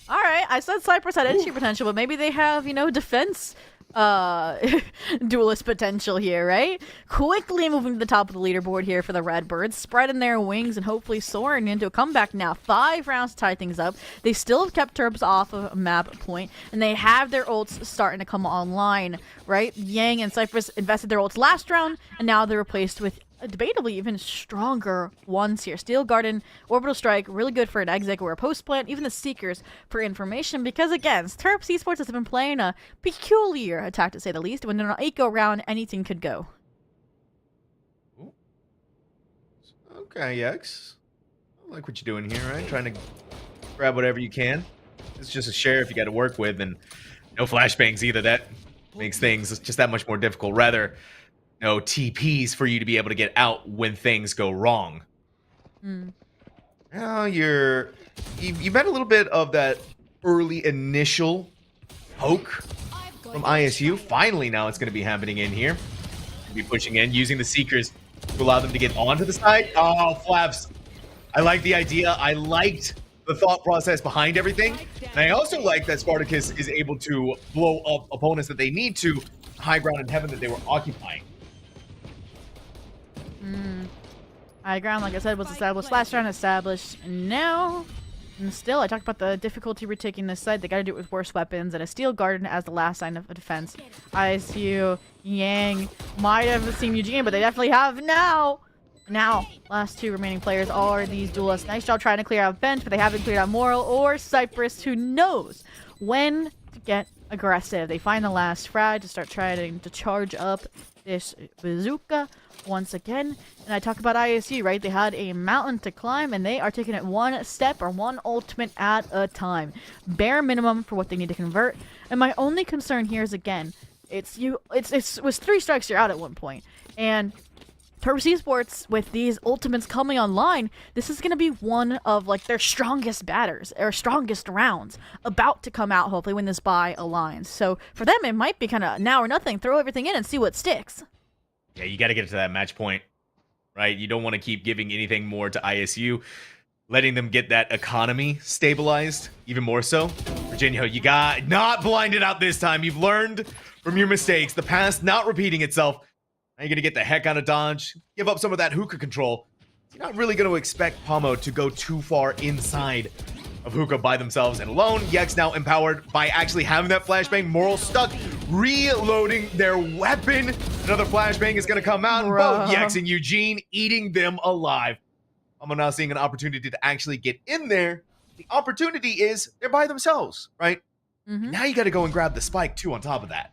All right, I said Cypress had entry potential, but maybe they have, you know, defense duelist potential here, right? Quickly moving to the top of the leaderboard here for the Redbirds, spreading their wings and hopefully soaring into a comeback now. 5 rounds to tie things up. They still have kept Terps off of a map point, and they have their ults starting to come online, right? Yang and Cypress invested their ults last round, and now they're replaced with debatably even stronger ones here. Steel Garden, Orbital Strike, really good for an exit or a post plant, even the Seekers for information, because again, Terps Esports has been playing a peculiar attack to say the least. When they're on 8 go round, anything could go. Okay, X. I like what you're doing here, right? Trying to grab whatever you can. It's just a sheriff you got to work with, and no flashbangs either. That makes things just that much more difficult. Rather, no TPs for you to be able to get out when things go wrong. Now you've had a little bit of that early initial poke from ISU. Finally, now it's going to be happening in here. Be pushing in, using the Seekers to allow them to get onto the side. Oh, Flaps. I like the idea. I liked the thought process behind everything. And I also like that Spartacus is able to blow up opponents that they need to high ground in heaven that they were occupying. High ground, like I said, was established last round, established now. And still, I talked about the difficulty retaking this side. They got to do it with worse weapons, and a Steel Garden as the last sign of defense. ISU, Yang might have seen Eugene, but they definitely have now. Now, last 2 remaining players are these duelists. Nice job trying to clear out Bench, but they haven't cleared out Moral or Cypress, who knows when to get aggressive. They find the last frag to start trying to charge up this bazooka once again. And I talk about ISU, right? They had a mountain to climb, and they are taking it one step or one ultimate at a time. Bare minimum for what they need to convert. And my only concern here is, again, it was 3 strikes you're out at one point. And Terps Esports, with these ultimates coming online, this is going to be one of like their strongest batters, or strongest rounds, about to come out, hopefully, when this buy aligns. So for them, it might be kind of now or nothing. Throw everything in and see what sticks. Yeah, you got to get to that match point, right? You don't want to keep giving anything more to ISU, letting them get that economy stabilized even more so. Virginia, you got not blinded out this time. You've learned from your mistakes. The past not repeating itself. Now you're going to get the heck out of dodge, give up some of that hookah control. You're not really going to expect Pomo to go too far inside of hookah by themselves and alone. Yex now empowered by actually having that flashbang. Moral stuck, reloading their weapon. Another flashbang is going to come out, and both Yex and Eugene eating them alive. I'm now seeing an opportunity to actually get in there. The opportunity is they're by themselves, right? Now you got to go and grab the spike too on top of that.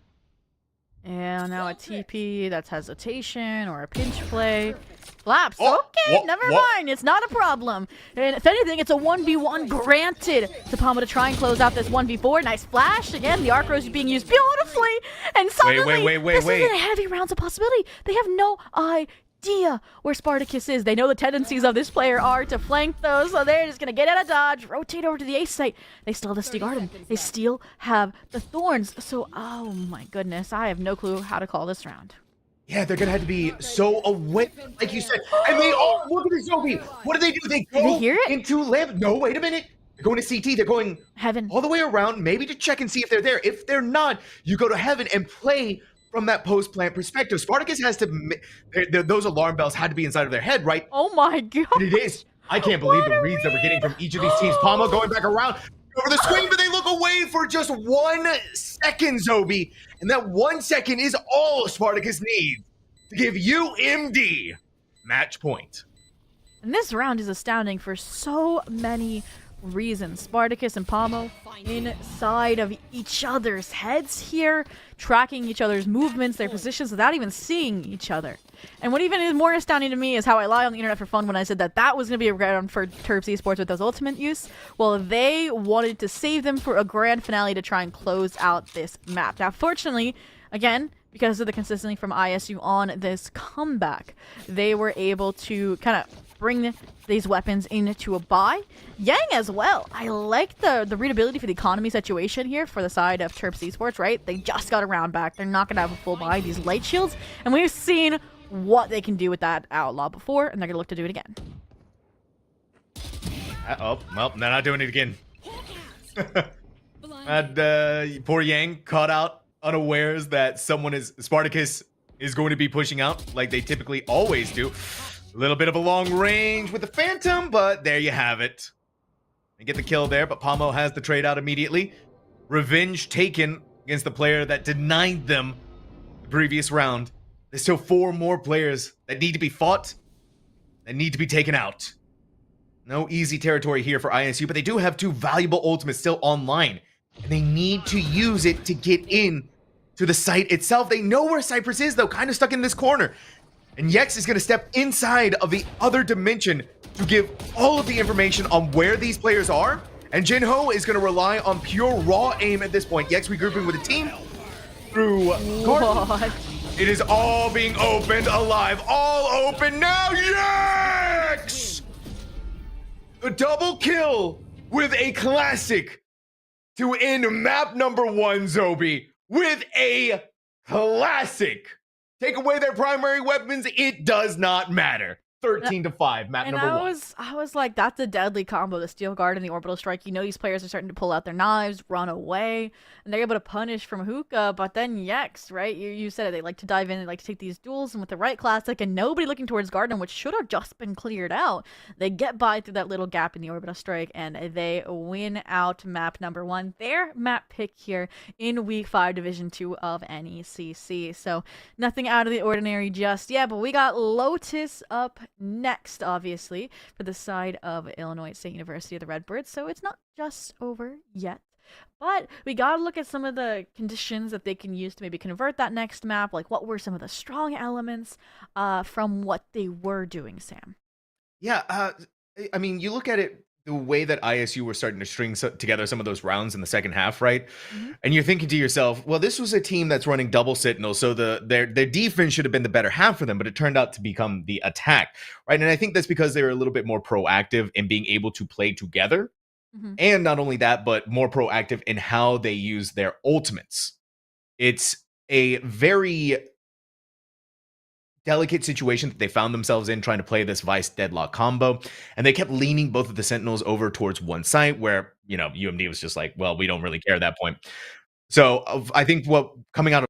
And now a TP, that's hesitation or a pinch play. Flaps. Okay, never mind. It's not a problem. And if anything, it's a 1v1 granted to Palma to try and close out this 1v4. Nice flash. Again, the arc rose is being used beautifully. And suddenly, this is a heavy rounds of possibility. They have no idea where Spartacus is. They know the tendencies of this player are to flank those, so they're just going to get out of dodge, rotate over to the ace site. They still have the Steel Garden. They still have the Thorns. So, oh my goodness, I have no clue how to call this round. Yeah, they're going to have to be so aware, like you said. And they all, look at this, Zoe. What do? They go into Lamb. No, wait a minute. They're going to CT. They're going Heaven all the way around, maybe to check and see if they're there. If they're not, you go to Heaven and play from that post-plant perspective. Spartacus has to, those alarm bells had to be inside of their head, right? Oh my god. And it is. I can't believe the reads that we're getting from each of these teams. Palma going back around over the swing, but they look away for just 1 second, Zobi. And that 1 second is all Spartacus needs to give UMD match point. And this round is astounding for so many reasons. Spartacus and Pomo inside of each other's heads here, tracking each other's movements, their positions, without even seeing each other. And what even is more astounding to me is how I lie on the internet for fun when I said that was going to be a round for Terps Esports with those ultimate use. Well, they wanted to save them for a grand finale to try and close out this map. Now, fortunately, again, because of the consistency from ISU on this comeback, they were able to kind of bring these weapons into a buy. Yang as well. I like the readability for the economy situation here for the side of Terps Esports, right? They just got a round back. They're not going to have a full buy, these light shields. And we've seen what they can do with that Outlaw before, and they're going to look to do it again. Oh, well, they're not doing it again. And poor Yang caught out unawares that Spartacus is going to be pushing out like they typically always do. A little bit of a long range with the Phantom, but there you have it. They get the kill there, but Pomo has the trade out immediately. Revenge taken against the player that denied them the previous round. There's still 4 more players that need to be fought, that need to be taken out. No easy territory here for ISU, but they do have 2 valuable ultimates still online, and they need to use it to get in to the site itself. They know where Cypress is, though, kind of stuck in this corner. And Yex is going to step inside of the other dimension to give all of the information on where these players are. And Jinho is going to rely on pure raw aim at this point. Yex regrouping with a team through Gordon. It is all being opened alive. All open now. Yex! A double kill with a classic to end map number 1, Zobi, with a classic. Take away their primary weapons, it does not matter. 13-5, map and number 1. I was like, that's a deadly combo, the Steel Guard and the Orbital Strike. You know these players are starting to pull out their knives, run away, and they're able to punish from Hookah, but then Yex, right? You said it, they like to dive in, they like to take these duels, and with the right classic, and nobody looking towards Garden, which should have just been cleared out, they get by through that little gap in the Orbital Strike, and they win out map number 1. Their map pick here in Week 5, Division 2 of NECC. So, nothing out of the ordinary just yet, but we got Lotus up next, obviously, for the side of Illinois State University of the Redbirds, so it's not just over yet. But we gotta look at some of the conditions that they can use to maybe convert that next map, like what were some of the strong elements from what they were doing, Sam? Yeah, I mean, you look at it the way that ISU were starting to string together some of those rounds in the second half, right? Mm-hmm. And you're thinking to yourself, well, this was a team that's running double Sentinel, so their defense should have been the better half for them, but it turned out to become the attack, right? And I think that's because they were a little bit more proactive in being able to play together. Mm-hmm. And not only that, but more proactive in how they use their ultimates. It's a very delicate situation that they found themselves in trying to play this Vice Deadlock combo, and they kept leaning both of the Sentinels over towards one site where, you know, UMD was just like, well, we don't really care at that point. So I think what coming out of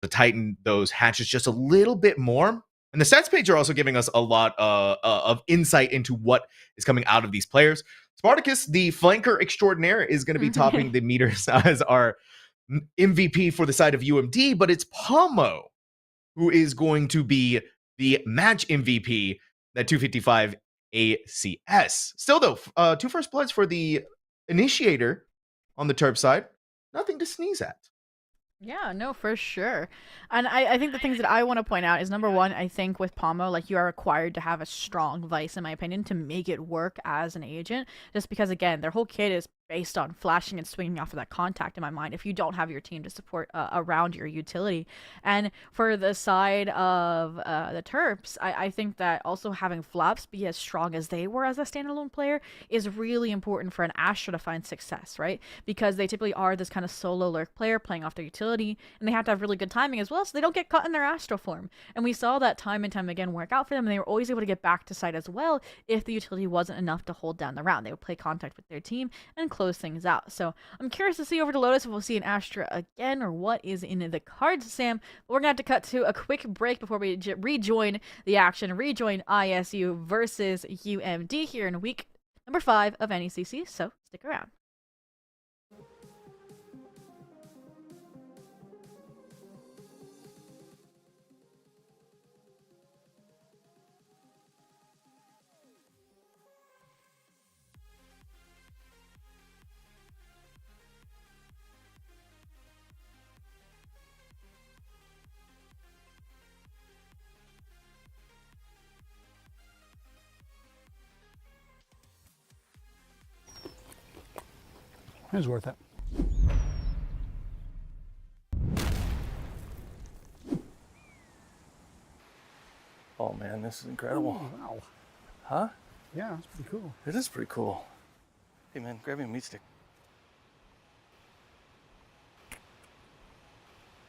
to tighten those hatches just a little bit more. And the stats page are also giving us a lot of insight into what is coming out of these players. Spartacus, the flanker extraordinaire, is going to be topping the meters as our MVP for the side of UMD, but it's Pomo who is going to be the match MVP, that 255 ACS. Still, though, 2 first bloods for the initiator on the Terp side. Nothing to sneeze at. Yeah, no, for sure. And I think the things that I want to point out is, number one, I think with Pomo, like, you are required to have a strong Vice, in my opinion, to make it work as an agent. Just because, again, their whole kit is based on flashing and swinging off of that contact, in my mind, if you don't have your team to support around your utility. And for the side of the Terps, I think that also having Flaps be as strong as they were as a standalone player is really important for an Astra to find success, right? Because they typically are this kind of solo lurk player playing off their utility, and they have to have really good timing as well, so they don't get caught in their Astra form. And we saw that time and time again work out for them, and they were always able to get back to site as well if the utility wasn't enough to hold down the round. They would play contact with their team and close things out. So I'm curious to see over to Lotus if we'll see an Astra again, or what is in the cards, Sam. But we're going to have to cut to a quick break before we rejoin the action, rejoin ISU versus UMD here in week number 5 of NECC, so stick around. It was worth it. Oh man, this is incredible. Oh, wow. Huh? Yeah, it's pretty cool. It is pretty cool. Hey man, grab me a meat stick.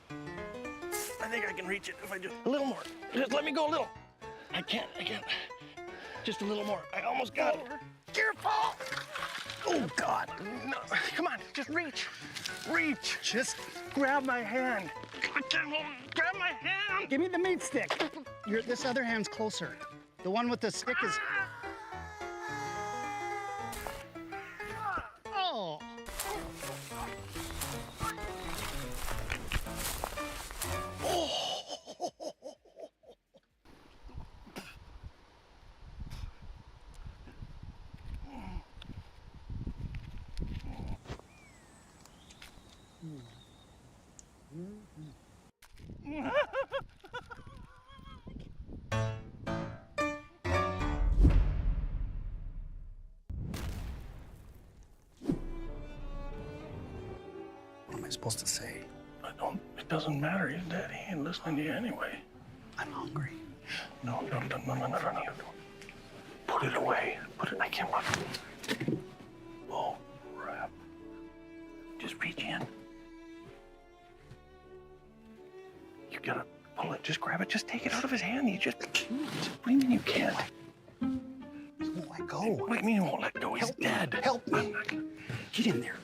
I think I can reach it if I just a little more. Just let me go a little. I can't. Just a little more. I almost got it. Careful! Oh, God. No, come on, just reach. Reach. Just grab my hand. Grab my hand. Give me the meat stick. This other hand's closer. The one with the stick is. Oh. What am I supposed to say? It doesn't matter. He's dead. He ain't listening to you anyway. I'm hungry. No. Put it away. I can't watch it. Oh, crap. Just reach in. You gotta pull it. Just grab it. Just take it out of his hand. What do you mean you can't? He won't let go. What do you mean he won't let go? He's dead. Help me. Get in there.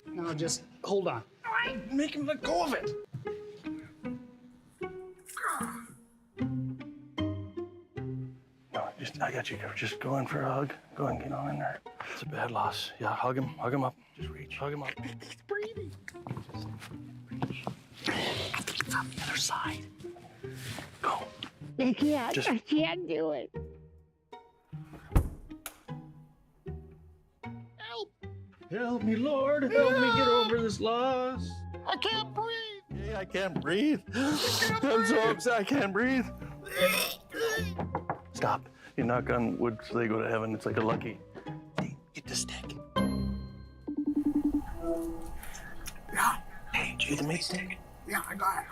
Now just hold on. Make him let go of it. No, I got you. Just go in for a hug. Go and get on in there. It's a bad loss. Yeah, hug him up. Just reach. Hug him up. He's breathing. It's on the other side. Go. I can't. Just- I can't do it. Help me, Lord. Help me get over this loss. I can't breathe. Hey, I can't breathe. I'm so upset. I can't breathe. Stop. You knock on wood so they go to heaven. It's like a lucky. Hey, get the stick. Yeah. Hey, did you get the meat stick? Yeah, I got it.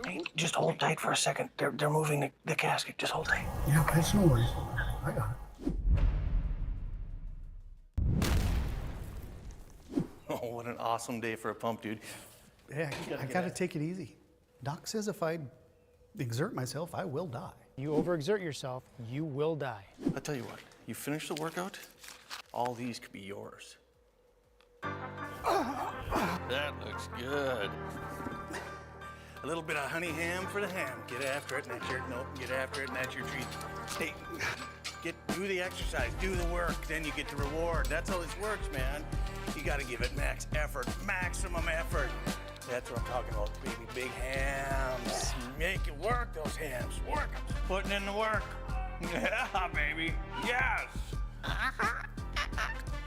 Hey, just hold tight for a second. They're moving the casket. Just hold tight. Yeah, it's no worries. I got it. Oh, what an awesome day for a pump, dude. Yeah, I gotta take it easy. Doc says if I exert myself, I will die. You overexert yourself, you will die. I'll tell you what, you finish the workout, all these could be yours. That looks good. A little bit of honey ham for the ham. Get after it, and that's your, nope, get after it, and that's your treat. Stay, do the exercise, do the work, then you get the reward. That's how this works, man. You gotta give it max effort, maximum effort. That's what I'm talking about, baby. Big hams. Make it work, those hams. Work 'em. Putting in the work. Yeah, baby. Yes.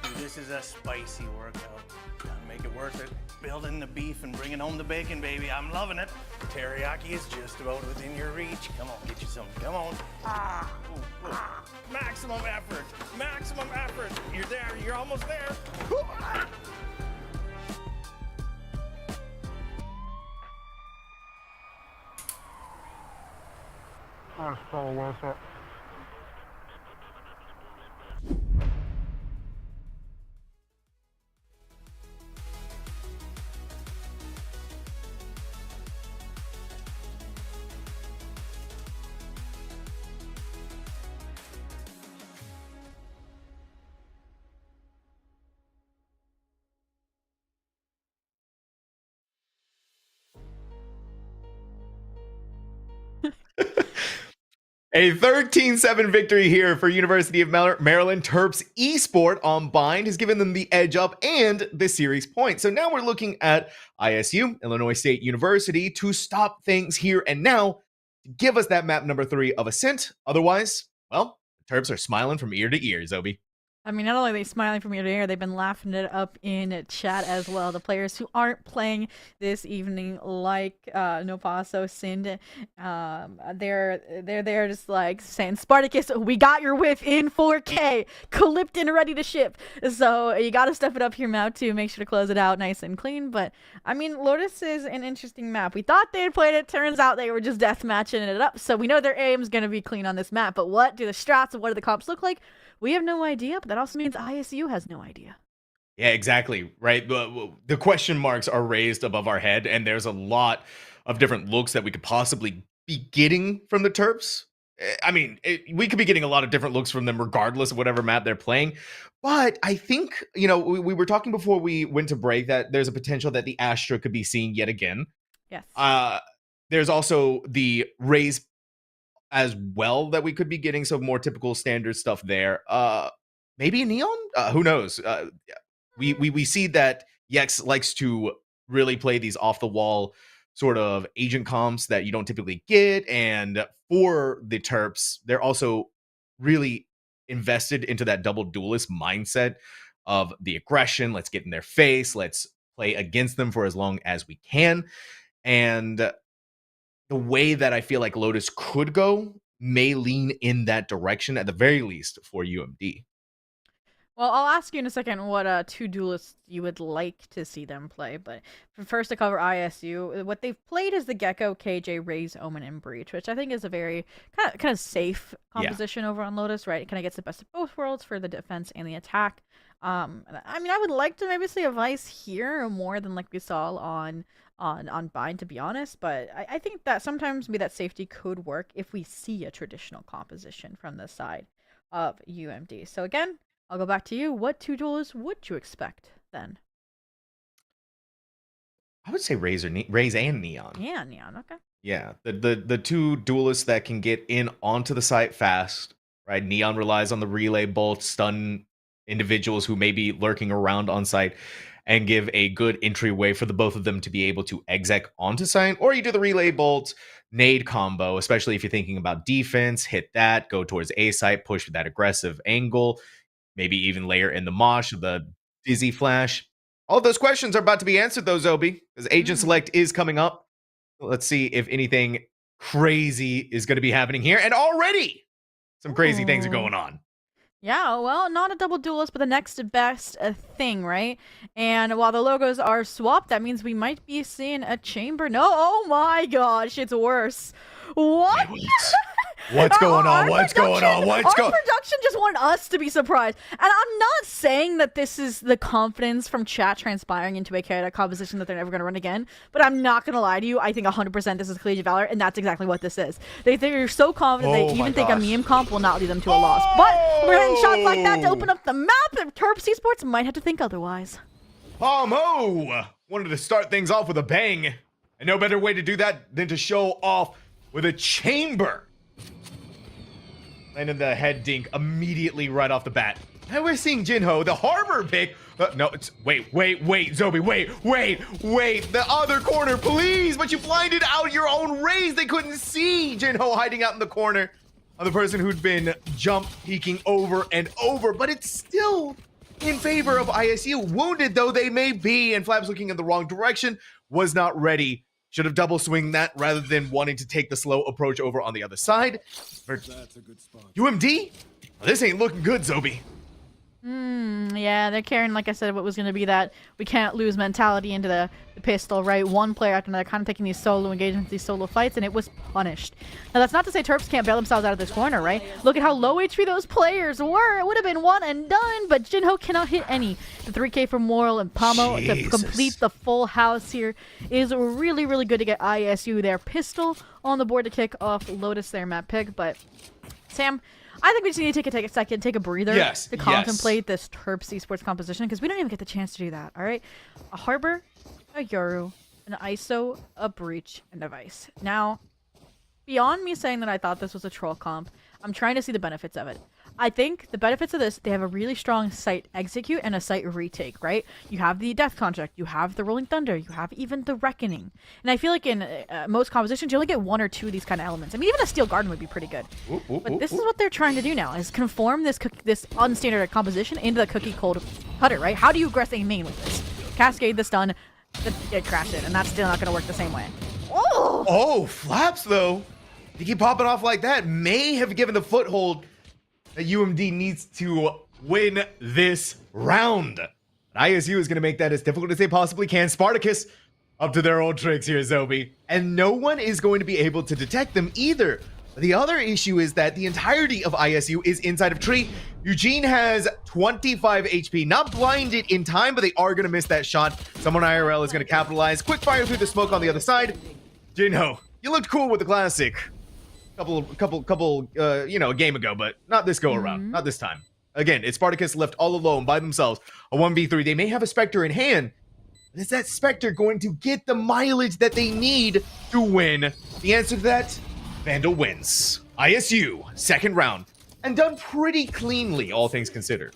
Dude, this is a spicy workout. Gotta make it worth it. Building the beef and bringing home the bacon, baby. I'm loving it. Teriyaki is just about within your reach. Come on, get you some. Come on. Ooh, ooh. Maximum effort. Maximum effort. You're there. You're almost there. That's so worth it. A 13-7 victory here for University of Maryland. Terps Esports on Bind has given them the edge up and the series point. So now we're looking at ISU, Illinois State University, to stop things here and now, to give us that map number 3 of Ascent. Otherwise, well, the Terps are smiling from ear to ear, Zobi. I mean, not only are they smiling from ear to ear, they've been laughing it up in chat as well. The players who aren't playing this evening, like Nopaso, Sind, they're there just like saying, Spartacus, we got your whiff in 4K, Calypton ready to ship. So you got to step it up here, map to make sure to close it out nice and clean. But I mean, Lotus is an interesting map. We thought they had played it. Turns out they were just death matching it up. So we know their aim's going to be clean on this map. But what do the strats and what do the comps look like? We have no idea, but that also means ISU has no idea. Yeah, exactly. Right. The question marks are raised above our head, and there's a lot of different looks that we could possibly be getting from the Terps. I mean, we could be getting a lot of different looks from them regardless of whatever map they're playing. But I think, we were talking before we went to break that there's a potential that the Astra could be seen yet again. Yes. There's also the Rays as well that we could be getting some more typical standard stuff there. Maybe a Neon? Who knows? We see that Yex likes to really play these off the wall sort of agent comps that you don't typically get. And for the Terps, they're also really invested into that double duelist mindset of the aggression. Let's get in their face. Let's play against them for as long as we can. And the way that I feel like Lotus could go may lean in that direction, at the very least, for UMD. Well, I'll ask you in a second what two duelists you would like to see them play, but first to cover ISU, what they've played is the Gecko, KJ, Raze, Omen, and Breach, which I think is a very kind of safe composition over on Lotus, right? It kind of gets the best of both worlds for the defense and the attack. I mean, I would like to maybe see a Vice here more than like we saw on Bind, to be honest, but I think that sometimes maybe that safety could work if we see a traditional composition from the side of UMD. So again, I'll go back to you. What two duelists would you expect then? I would say Raze and Neon. Yeah, Neon. Okay. Yeah, the two duelists that can get in onto the site fast, right? Neon relies on the relay bolt, stun individuals who may be lurking around on site, and give a good entryway for the both of them to be able to exec onto site. Or you do the relay bolt nade combo, especially if you're thinking about defense, hit that, go towards A site, push with that aggressive angle. Maybe even layer in the mosh of the dizzy flash. All of those questions are about to be answered, though, Zobi, because Agent Select is coming up. Let's see if anything crazy is going to be happening here. And already some crazy things are going on. Yeah, well, not a double duelist, but the next best thing, right? And while the logos are swapped, that means we might be seeing a chamber. No, oh my gosh, it's worse. What? What's going on? What's going on? What's going on? Our production just wanted us to be surprised. And I'm not saying that this is the confidence from chat transpiring into a chaotic composition that they're never going to run again, but I'm not going to lie to you. I think 100% this is Collegiate Valor, and that's exactly what this is. They're so confident they even think a meme comp will not lead them to a loss. But we're hitting shots like that to open up the map, and Terps Esports might have to think otherwise. Wanted to start things off with a bang. And no better way to do that than to show off with a chamber. Landed the head dink immediately right off the bat. And we're seeing Jinho, the harbor pick. No, it's wait, Zobi, wait. The other corner, please. But you blinded out your own Rays. They couldn't see Jinho hiding out in the corner of the person who'd been jump peeking over and over. But it's still in favor of ISU. Wounded though they may be, and Flab's looking in the wrong direction, was not ready. Should have double swing that rather than wanting to take the slow approach over on the other side. That's a good spot. UMD? Well, this ain't looking good, Zobi. Yeah, they're carrying, like I said, what was going to be that we can't lose mentality into the pistol, right? One player after another kind of taking these solo engagements, these solo fights, and it was punished. Now, that's not to say Terps can't bail themselves out of this corner, right? Look at how low HP those players were. It would have been one and done, but Jinho cannot hit any. The 3K from Moral and Pomo to complete the full house here is really, really good to get ISU their pistol on the board to kick off Lotus their map pick, but Sam, I think we just need to take a second, take a breather to contemplate this Terps Esports composition, because we don't even get the chance to do that, all right? A Harbor, a Yoru, an ISO, a Breach, and a Vice. Now, beyond me saying that I thought this was a troll comp, I'm trying to see the benefits of it. I think the benefits of this, they have a really strong site execute and a site retake, right? You have the Death Contract, you have the Rolling Thunder, you have even the Reckoning. And I feel like in most compositions, you only get one or two of these kind of elements. I mean, even a Steel Garden would be pretty good. But this is what they're trying to do now, is conform this unstandard composition into the cookie cold cutter, right? How do you aggress a main with this? Cascade the stun, crash it, and that's still not going to work the same way. Oh, Flaps, though. You keep popping off like that, may have given the foothold that UMD needs to win this round. ISU is going to make that as difficult as they possibly can. Spartacus up to their old tricks here, Zobi. And no one is going to be able to detect them either. The other issue is that the entirety of ISU is inside of tree. Eugene has 25 HP. Not blinded in time, but they are going to miss that shot. Someone IRL is going to capitalize. Quick fire through the smoke on the other side. Jinho, you looked cool with the classic. a game ago, but not this go around, not this time. Again, it's Spartacus left all alone by themselves, a 1v3. They may have a Spectre in hand, but is that Spectre going to get the mileage that they need to win? The answer to that, Vandal wins. ISU, second round, and done pretty cleanly, all things considered.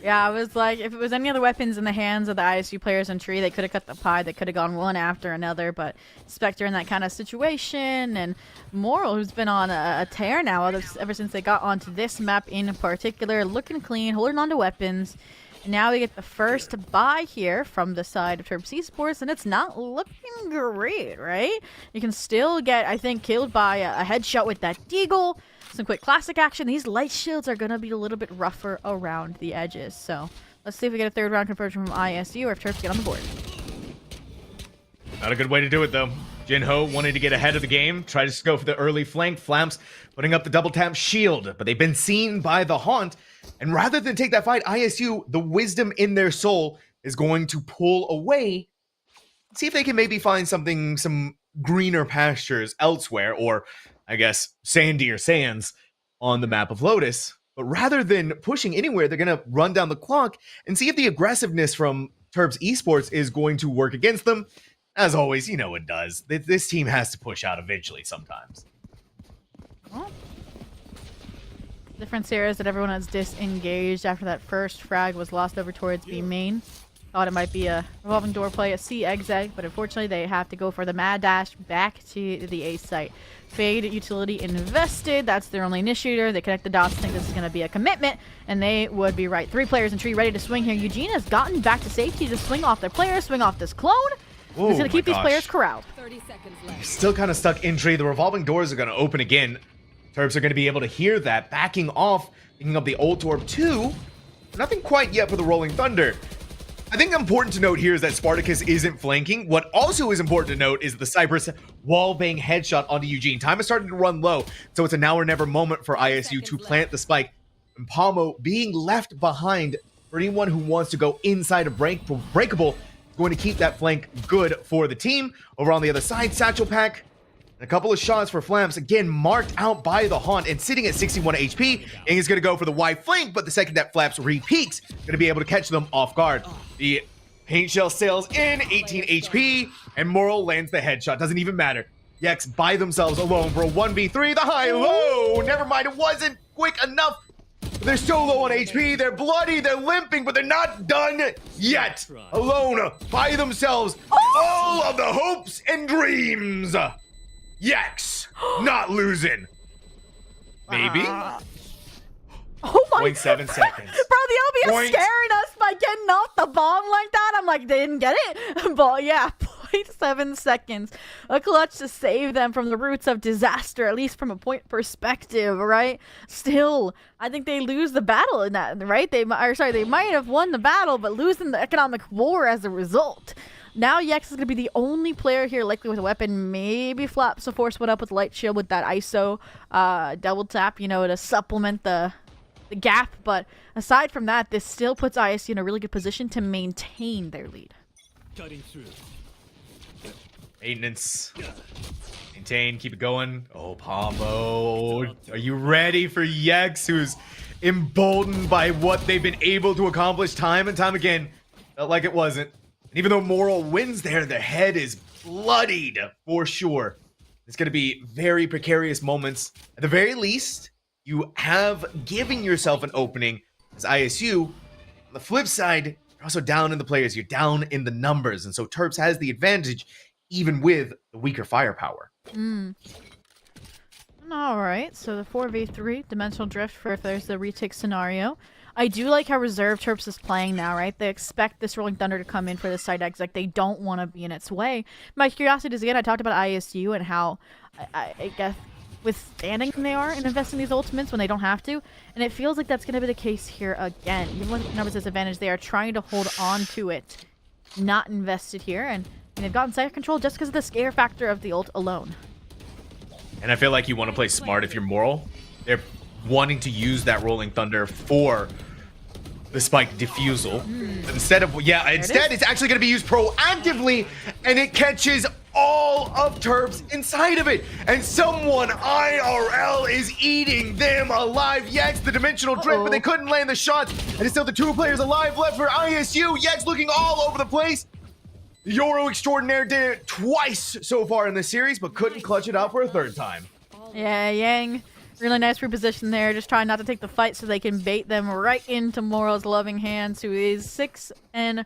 Yeah, I was like, if it was any other weapons in the hands of the ISU players in Tree, they could have cut the pie. They could have gone one after another, but Spectre in that kind of situation, and Moral, who's been on a tear now ever since they got onto this map in particular, looking clean, holding on to weapons. And now we get the first buy here from the side of Terps Esports, and it's not looking great, right? You can still get, I think, killed by a headshot with that Deagle. Some quick classic action. These light shields are going to be a little bit rougher around the edges. So let's see if we get a third round conversion from ISU or if Terps get on the board. Not a good way to do it, though. Jinho wanted to get ahead of the game, tried to go for the early flank. Flamps putting up the double tap shield, but they've been seen by the Haunt. And rather than take that fight, ISU, the wisdom in their soul, is going to pull away. See if they can maybe find some greener pastures elsewhere, or I guess sandier sands on the map of Lotus. But rather than pushing anywhere, they're going to run down the clock and see if the aggressiveness from Terps Esports is going to work against them. As always, you know it does. This team has to push out eventually sometimes. Well, difference here is that everyone has disengaged after that first frag was lost over towards B main. Thought it might be a revolving door play, a C exec, but unfortunately they have to go for the mad dash back to the A site. Fade utility invested. That's their only initiator. They connect the dots, think this is going to be a commitment, and they would be right. 3 players in Tree ready to swing here. Eugene has gotten back to safety to swing off their players, swing off this clone. He's going to keep these players corralled. 30 seconds left. Still kind of stuck in Tree. The revolving doors are going to open again. Terps are going to be able to hear that, backing off, picking up the ult orb 2. Nothing quite yet for the Rolling Thunder. I think important to note here is that Spartacus isn't flanking. What also is important to note is the Cypress wallbang headshot onto Eugene. Time is starting to run low, so it's a now or never moment for ISU to plant the spike. And Palmo being left behind for anyone who wants to go inside of Breakable is going to keep that flank good for the team. Over on the other side, Satchel Pack. And a couple of shots for Flamps, again marked out by the Haunt and sitting at 61 HP. And he's going to go for the wide flank, but the second that Flamps repeats, going to be able to catch them off guard. The paint shell sails in, 18 HP, and Moral lands the headshot. Doesn't even matter. NECC by themselves alone for a 1v3. The high-low, never mind, it wasn't quick enough. They're so low on HP, they're bloody, they're limping, but they're not done yet. Alone, by themselves, all of the hopes and dreams. NECC, not losing. Maybe. Oh my 0.7 seconds. Bro, the LB is scaring us by getting off the bomb like that. I'm like, they didn't get it. But yeah, 0.7 seconds. A clutch to save them from the roots of disaster, at least from a point perspective, right? Still, I think they lose the battle in that, right? They might have won the battle, but losing the economic war as a result. Now NECC is going to be the only player here likely with a weapon. Maybe Flaps will force one up with Light Shield with that ISO double tap, you know, to supplement the gap. But aside from that, this still puts ISU in a really good position to maintain their lead. Cutting through. Maintenance. Maintain, keep it going. Oh, Palmo. Are you ready for NECC, who's emboldened by what they've been able to accomplish time and time again? Felt like it wasn't. And even though Moral wins there, their head is bloodied for sure. It's going to be very precarious moments. At the very least, you have given yourself an opening as ISU. On the flip side, you're also down in the players. You're down in the numbers. And so Terps has the advantage even with the weaker firepower. All right, so the 4v3 Dimensional Drift for if there's the retake scenario. I do like how reserved Terps is playing now, right? They expect this Rolling Thunder to come in for this side exec. They don't want to be in its way. My curiosity is, again, I talked about ISU and how, I guess, withstanding they are in investing these ultimates when they don't have to. And it feels like that's going to be the case here again. Even with numbers disadvantage, they are trying to hold on to it. Not invested here. And they've gotten side control just because of the scare factor of the ult alone. And I feel like you want to play smart if you're Moral. They're wanting to use that Rolling Thunder for the spike diffusal. Instead it's actually going to be used proactively, and it catches all of Terps inside of it. And someone IRL is eating them alive. Yex, the dimensional drift, but they couldn't land the shots. And it's still the 2 players alive left for ISU. Yex looking all over the place. The Yoru Extraordinaire did it twice so far in this series, but couldn't clutch it out for a 3rd time. Yeah, Yang. Really nice reposition there. Just trying not to take the fight so they can bait them right into Moral's loving hands, who is 6-1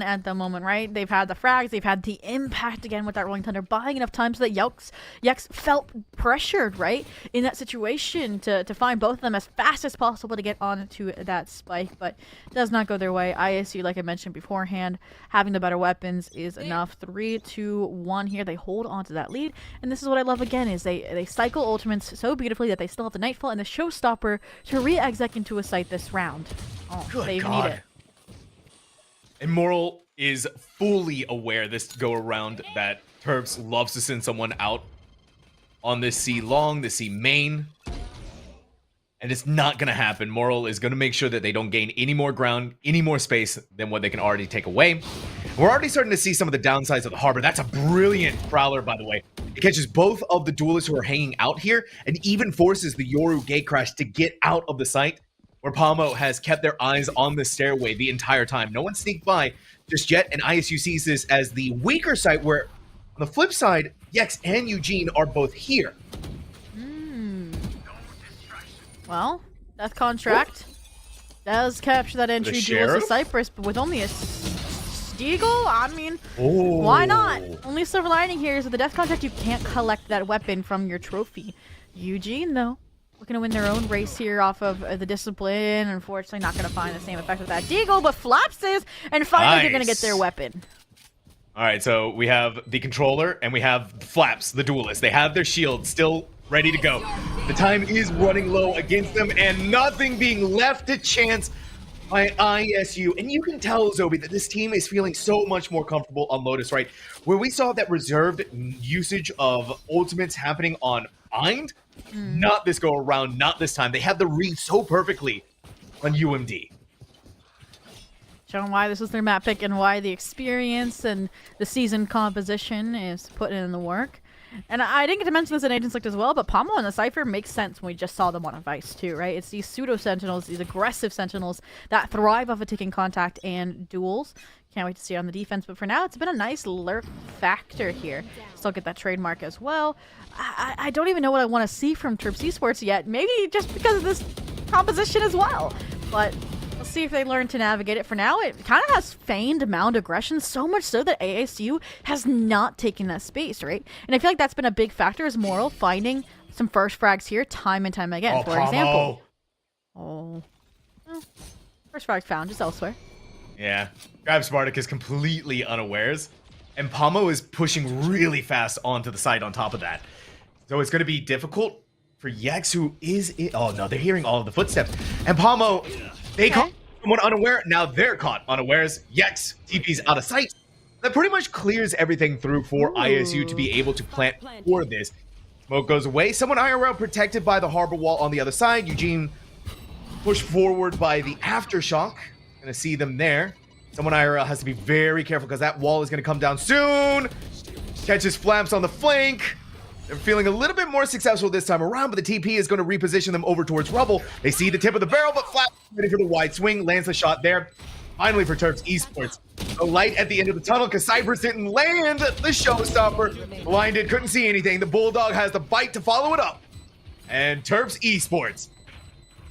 at the moment, right? They've had the frags, they've had the impact again with that Rolling Thunder, buying enough time so that Yex felt pressured, right? In that situation to find both of them as fast as possible to get onto that spike, but does not go their way. ISU, like I mentioned beforehand, having the better weapons is enough. 3-2-1 here. They hold on to that lead, and this is what I love again, is they cycle ultimates so beautifully that they still have the Nightfall and the Showstopper to re-exec into a site this round. Oh, Good they God. need it. And Moral is fully aware this go around that Terps loves to send someone out on this C long, the C main. And it's not going to happen. Moral is going to make sure that they don't gain any more ground, any more space than what they can already take away. We're already starting to see some of the downsides of the Harbor. That's a brilliant Prowler, by the way. It catches both of the duelists who are hanging out here and even forces the Yoru Gatecrash to get out of the site, where Palmo has kept their eyes on the stairway the entire time. No one sneaked by just yet, and ISU sees this as the weaker site, where on the flip side, Yex and Eugene are both here. Well, Death Contract does capture that entry duels to Sheriff? Cyprus, but with only a Steagle? I mean, why not? Only silver lining here is with the Death Contract, you can't collect that weapon from your trophy. Eugene, though, looking to win their own race here off of the Discipline. Unfortunately, not going to find the same effect with that Deagle, but Flaps is, and finally they're going to get their weapon. All right, so we have the controller and we have Flaps, the duelist. They have their shield still ready to go. The time is running low against them, and nothing being left to chance by ISU. And you can tell, Zobi, that this team is feeling so much more comfortable on Lotus, right? Where we saw that reserved usage of ultimates happening on Bind, not this go around, not this time. They have the read so perfectly on UMD. Showing why this was their map pick and why the experience and the season composition is putting in the work. And I didn't get to mention this in Agent Select as well, but Pommel and the Cypher makes sense when we just saw them on a Vice too, right? It's these pseudo-sentinels, these aggressive sentinels that thrive off of taking contact and duels. Can't wait to see it on the defense, but for now, it's been a nice lurk factor here. Still get that trademark as well. I don't even know what I want to see from Terps Esports yet. Maybe just because of this composition as well. But we'll see if they learn to navigate it. For now, it kind of has feigned mound aggression, so much so that ASU has not taken that space, right? And I feel like that's been a big factor, is Moral finding some first frags here time and time again. For example. Well, first frag found just elsewhere. Yeah. Grab Spartacus completely unawares. And Pomo is pushing really fast onto the side on top of that. So it's going to be difficult for Yex, who is... Oh, no, they're hearing all of the footsteps. And Pomo, they caught someone unaware. Now they're caught unawares. Yex, TP's out of sight. That pretty much clears everything through for ISU to be able to plant for this. Smoke goes away. Someone IRL protected by the harbor wall on the other side. Eugene pushed forward by the Aftershock. Gonna see them there. Someone IRL has to be very careful because that wall is gonna come down soon. Catches Flaps on the flank. They're feeling a little bit more successful this time around, but the TP is going to reposition them over towards Rubble. They see the tip of the barrel, but Flaps ready for the wide swing, lands the shot there. Finally for Terps Esports. The light at the end of the tunnel because Cypress didn't land the showstopper. Blinded, couldn't see anything. The Bulldog has the bite to follow it up. And Terps Esports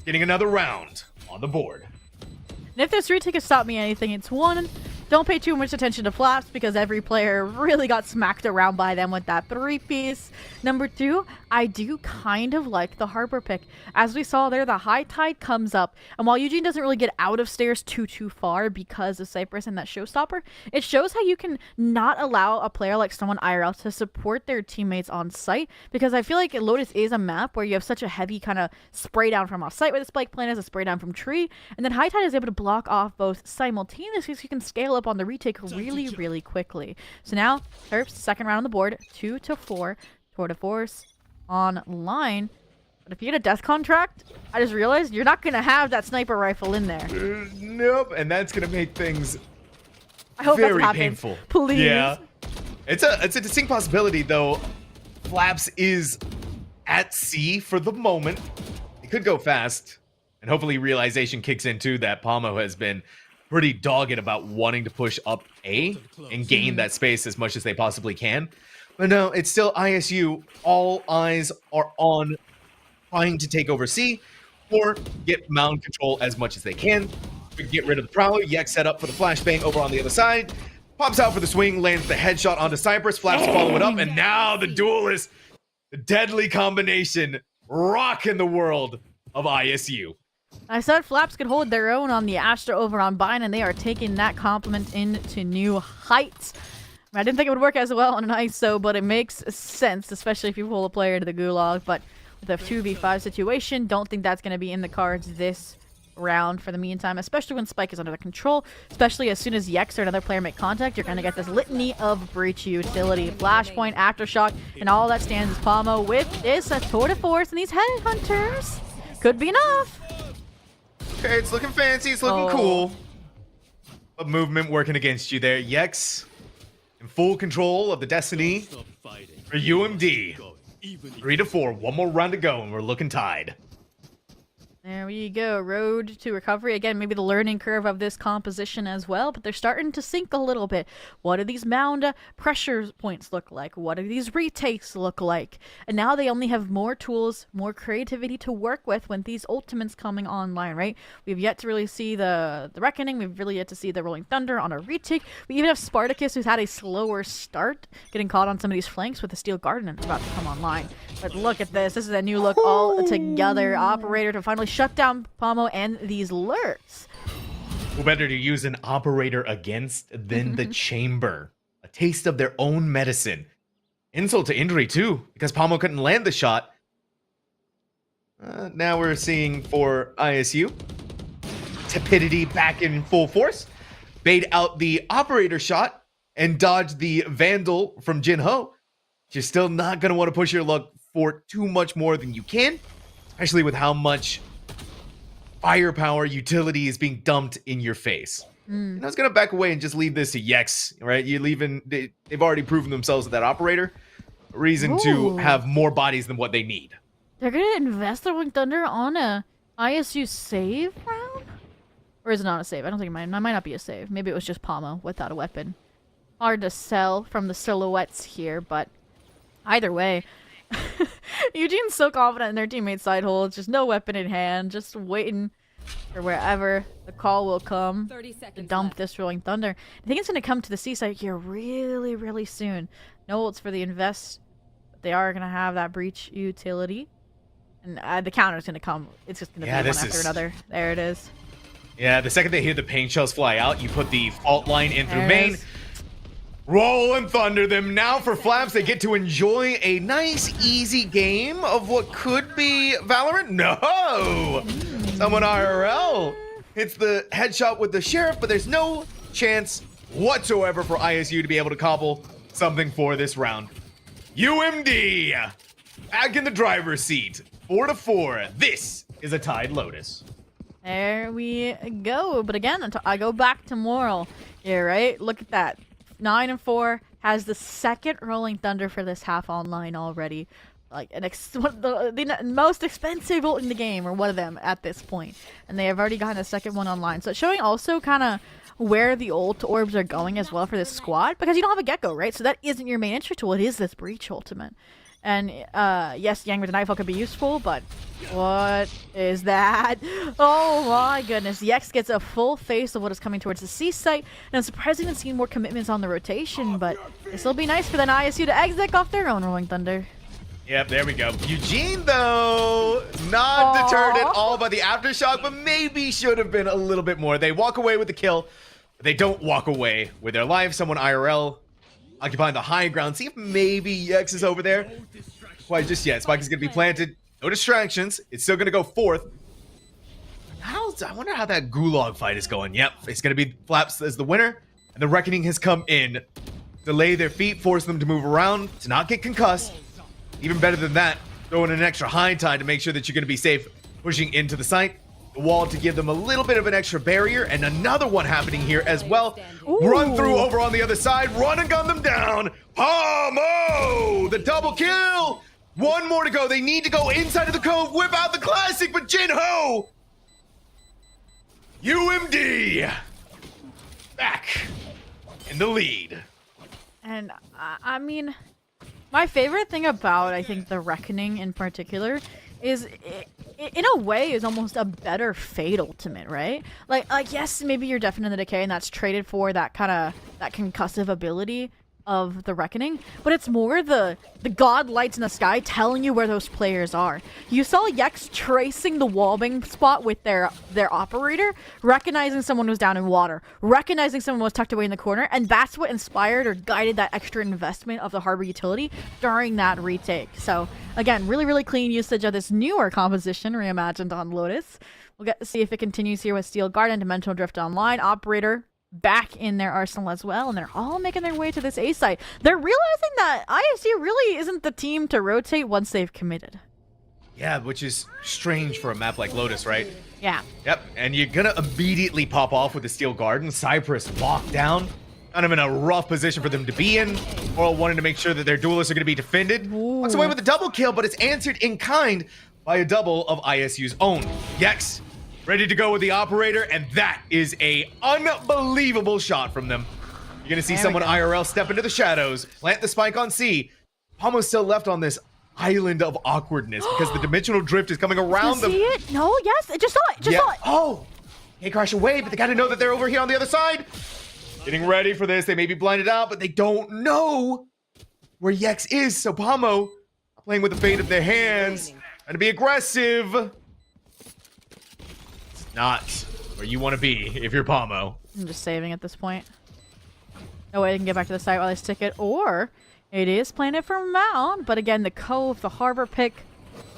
getting another round on the board. And if this retake has taught me anything, it's one, don't pay too much attention to Flaps because every player really got smacked around by them with that 3-piece. Number two, I do kind of like the harbor pick. As we saw there, the high tide comes up, and while Eugene doesn't really get out of stairs too far because of Cypress and that showstopper, it shows how you can not allow a player like someone IRL to support their teammates on site, because I feel like Lotus is a map where you have such a heavy kind of spray down from off site where the spike plant is, a spray down from tree, and then high tide is able to block off both simultaneously, so you can scale up on the retake really quickly. So now Terps second round on the board, 2-4, tour de force online. But if you get a death contract, I just realized you're not gonna have that sniper rifle in there. Nope, and that's gonna make things I hope very that happens. painful. Please. Yeah. It's a distinct possibility, though. Flaps is at sea for the moment. It could go fast, and hopefully realization kicks in too that Palmo has been pretty dogged about wanting to push up A and gain that space as much as they possibly can. But no, it's still ISU. All eyes are on trying to take over C or get mound control as much as they can. We get rid of the Prowler. Yek set up for the flashbang over on the other side. Pops out for the swing, lands the headshot onto Cypress. Flaps follow it up, and now the duelist, the deadly combination, rocking the world of ISU. I said Flaps could hold their own on the Astra over on Bine, and they are taking that compliment into new heights. I didn't think it would work as well on an ISO, but it makes sense, especially if you pull a player to the gulag. But with a 2v5 situation, don't think that's going to be in the cards this round for the meantime, especially when Spike is under the control, especially as soon as Yex or another player make contact, you're going to get this litany of breach utility, flashpoint, aftershock, and all that stands is Palmo with this a tour de force, and these headhunters could be enough. Okay, it's looking fancy, it's looking cool. But movement working against you there. Yex in full control of the destiny for UMD. 3-4, one more round to go, and we're looking tied. There we go. Road to recovery. Again, maybe the learning curve of this composition as well, but they're starting to sink a little bit. What do these mound pressure points look like? What do these retakes look like? And now they only have more tools, more creativity to work with when these ultimates coming online, right? We've yet to really see the Reckoning. We've really yet to see the Rolling Thunder on a retake. We even have Spartacus, who's had a slower start, getting caught on some of these flanks with the Steel Garden and it's about to come online. But look at this. This is a new look all together. Operator to finally shut down Palmo and these lurks. Who better to use an operator against than the Chamber? A taste of their own medicine. Insult to injury, too, because Palmo couldn't land the shot. Now we're seeing for ISU. Tepidity back in full force. Bait out the operator shot and dodge the Vandal from Jin Ho. You're still not going to want to push your luck for too much more than you can, especially with how much firepower utility is being dumped in your face. And I was going to back away and just leave this to Yex, right? They've already proven themselves with that operator. A reason to have more bodies than what they need. They're going to invest their Rolling Thunder on a ISU save round? Or is it not a save? I don't think it might not be a save. Maybe it was just Palmo without a weapon. Hard to sell from the silhouettes here, but either way, Eugene's so confident in their teammate's side hole. It's just no weapon in hand, just waiting for wherever the call will come to dump this Rolling Thunder. I think it's going to come to the seaside here really, really soon. No ults for the invest, but they are going to have that breach utility. And the counter's going to come. It's just going to be one after another. There it is. Yeah, the second they hear the pain shells fly out, you put the fault line in through main. Roll and thunder them. Now for Flaps, they get to enjoy a nice, easy game of what could be Valorant. No! Someone IRL hits the headshot with the Sheriff, but there's no chance whatsoever for ISU to be able to cobble something for this round. UMD back in the driver's seat. 4-4. This is a tied Lotus. There we go. But again, I go back to moral here, right? Look at that. 9-4 has the second Rolling Thunder for this half online already. Like the most expensive ult in the game, or one of them at this point. And they have already gotten a second one online. So it's showing also kind of where the ult orbs are going as well for this squad. Because you don't have a Gecko, right? So that isn't your main entry tool. It is this Breach ultimate. And yes, Yang with the Nightfall could be useful, but what is that? Oh my goodness. Yex gets a full face of what is coming towards the C site. And I'm surprised we haven't seen more commitments on the rotation, but this will be nice for the ISU to exec off their own Rolling Thunder. Yep, there we go. Eugene, though, not deterred at all by the aftershock, but maybe should have been a little bit more. They walk away with the kill. But they don't walk away with their life. Someone IRL occupying the high ground. See if maybe Yex is over there. Quite just yet. Spike is going to be planted. No distractions. It's still going to go fourth. I wonder how that Gulag fight is going. Yep, it's going to be Flaps as the winner. And the Reckoning has come in. Delay their feet, force them to move around, to not get concussed. Even better than that, throw in an extra high tide to make sure that you're going to be safe pushing into the site. the wall to give them a little bit of an extra barrier, and another one happening here as well. Ooh. Run through over on the other side, run and gun them down. Pomo, the double kill. One more to go. They need to go inside of the cove, whip out the classic, but Jinho, UMD, back in the lead. And I mean, my favorite thing about, I think, the Reckoning in particular is, in a way, is almost a better Fate ultimate, right? Like yes, maybe you're deafened in the Decay, and that's traded for that concussive ability of the Reckoning, but it's more the god lights in the sky telling you where those players are. You saw Yex tracing the wallbang spot with their operator, recognizing someone was down in water, recognizing someone was tucked away in the corner, and that's what inspired or guided that extra investment of the Harbor utility during that retake. So again, really, really clean usage of this newer composition reimagined on Lotus. We'll get to see if it continues here with Steel Guard and Dimensional Drift Online. Operator back in their arsenal as well, and they're all making their way to this A site. They're realizing that ISU really isn't the team to rotate once they've committed. Yeah, which is strange for a map like Lotus, right? Yeah. Yep, and you're gonna immediately pop off with the Steel Garden. Cypress locked down, kind of in a rough position for them to be in, or wanting to make sure that their duelists are gonna be defended. Walks away with a double kill, but it's answered in kind by a double of ISU's own. Yex ready to go with the operator, and that is a unbelievable shot from them. You're gonna see someone IRL step into the shadows, plant the spike on C. Pomo's still left on this island of awkwardness because the dimensional drift is coming around them. See it? No, yes, it just saw it. Just saw it. Oh, they crash away, but they gotta know that they're over here on the other side. Getting ready for this. They may be blinded out, but they don't know where Yex is. So Pomo playing with the fate of their hands and to be aggressive. Not where you want to be if you're Pomo. I'm just saving at this point. No way they can get back to the site while they stick it, or it is planted for Mound. But again, the Cove, the Harbor pick,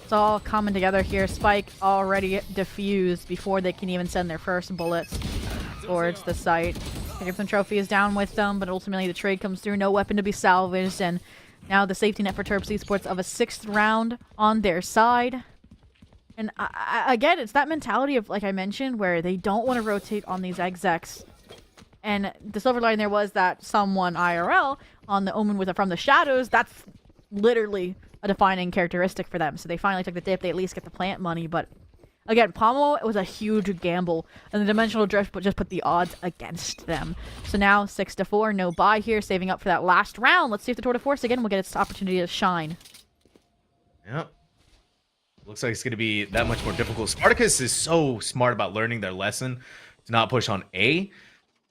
it's all coming together here. Spike already diffused before they can even send their first bullets towards the site. Pick up some trophies down with them, but ultimately the trade comes through. No weapon to be salvaged, and now the safety net for Terps Esports of a 6th round on their side. And again, it's that mentality of, like I mentioned, where they don't want to rotate on these execs. And the silver lining there was that someone IRL on the Omen from the shadows, that's literally a defining characteristic for them. So they finally took the dip. They at least get the plant money. But again, Pomo, it was a huge gamble. And the Dimensional Drift just put the odds against them. So now 6-4, no buy here, saving up for that last round. Let's see if the Tour de Force again will get its opportunity to shine. Yep. Looks like it's going to be that much more difficult. Spartacus is so smart about learning their lesson to not push on A.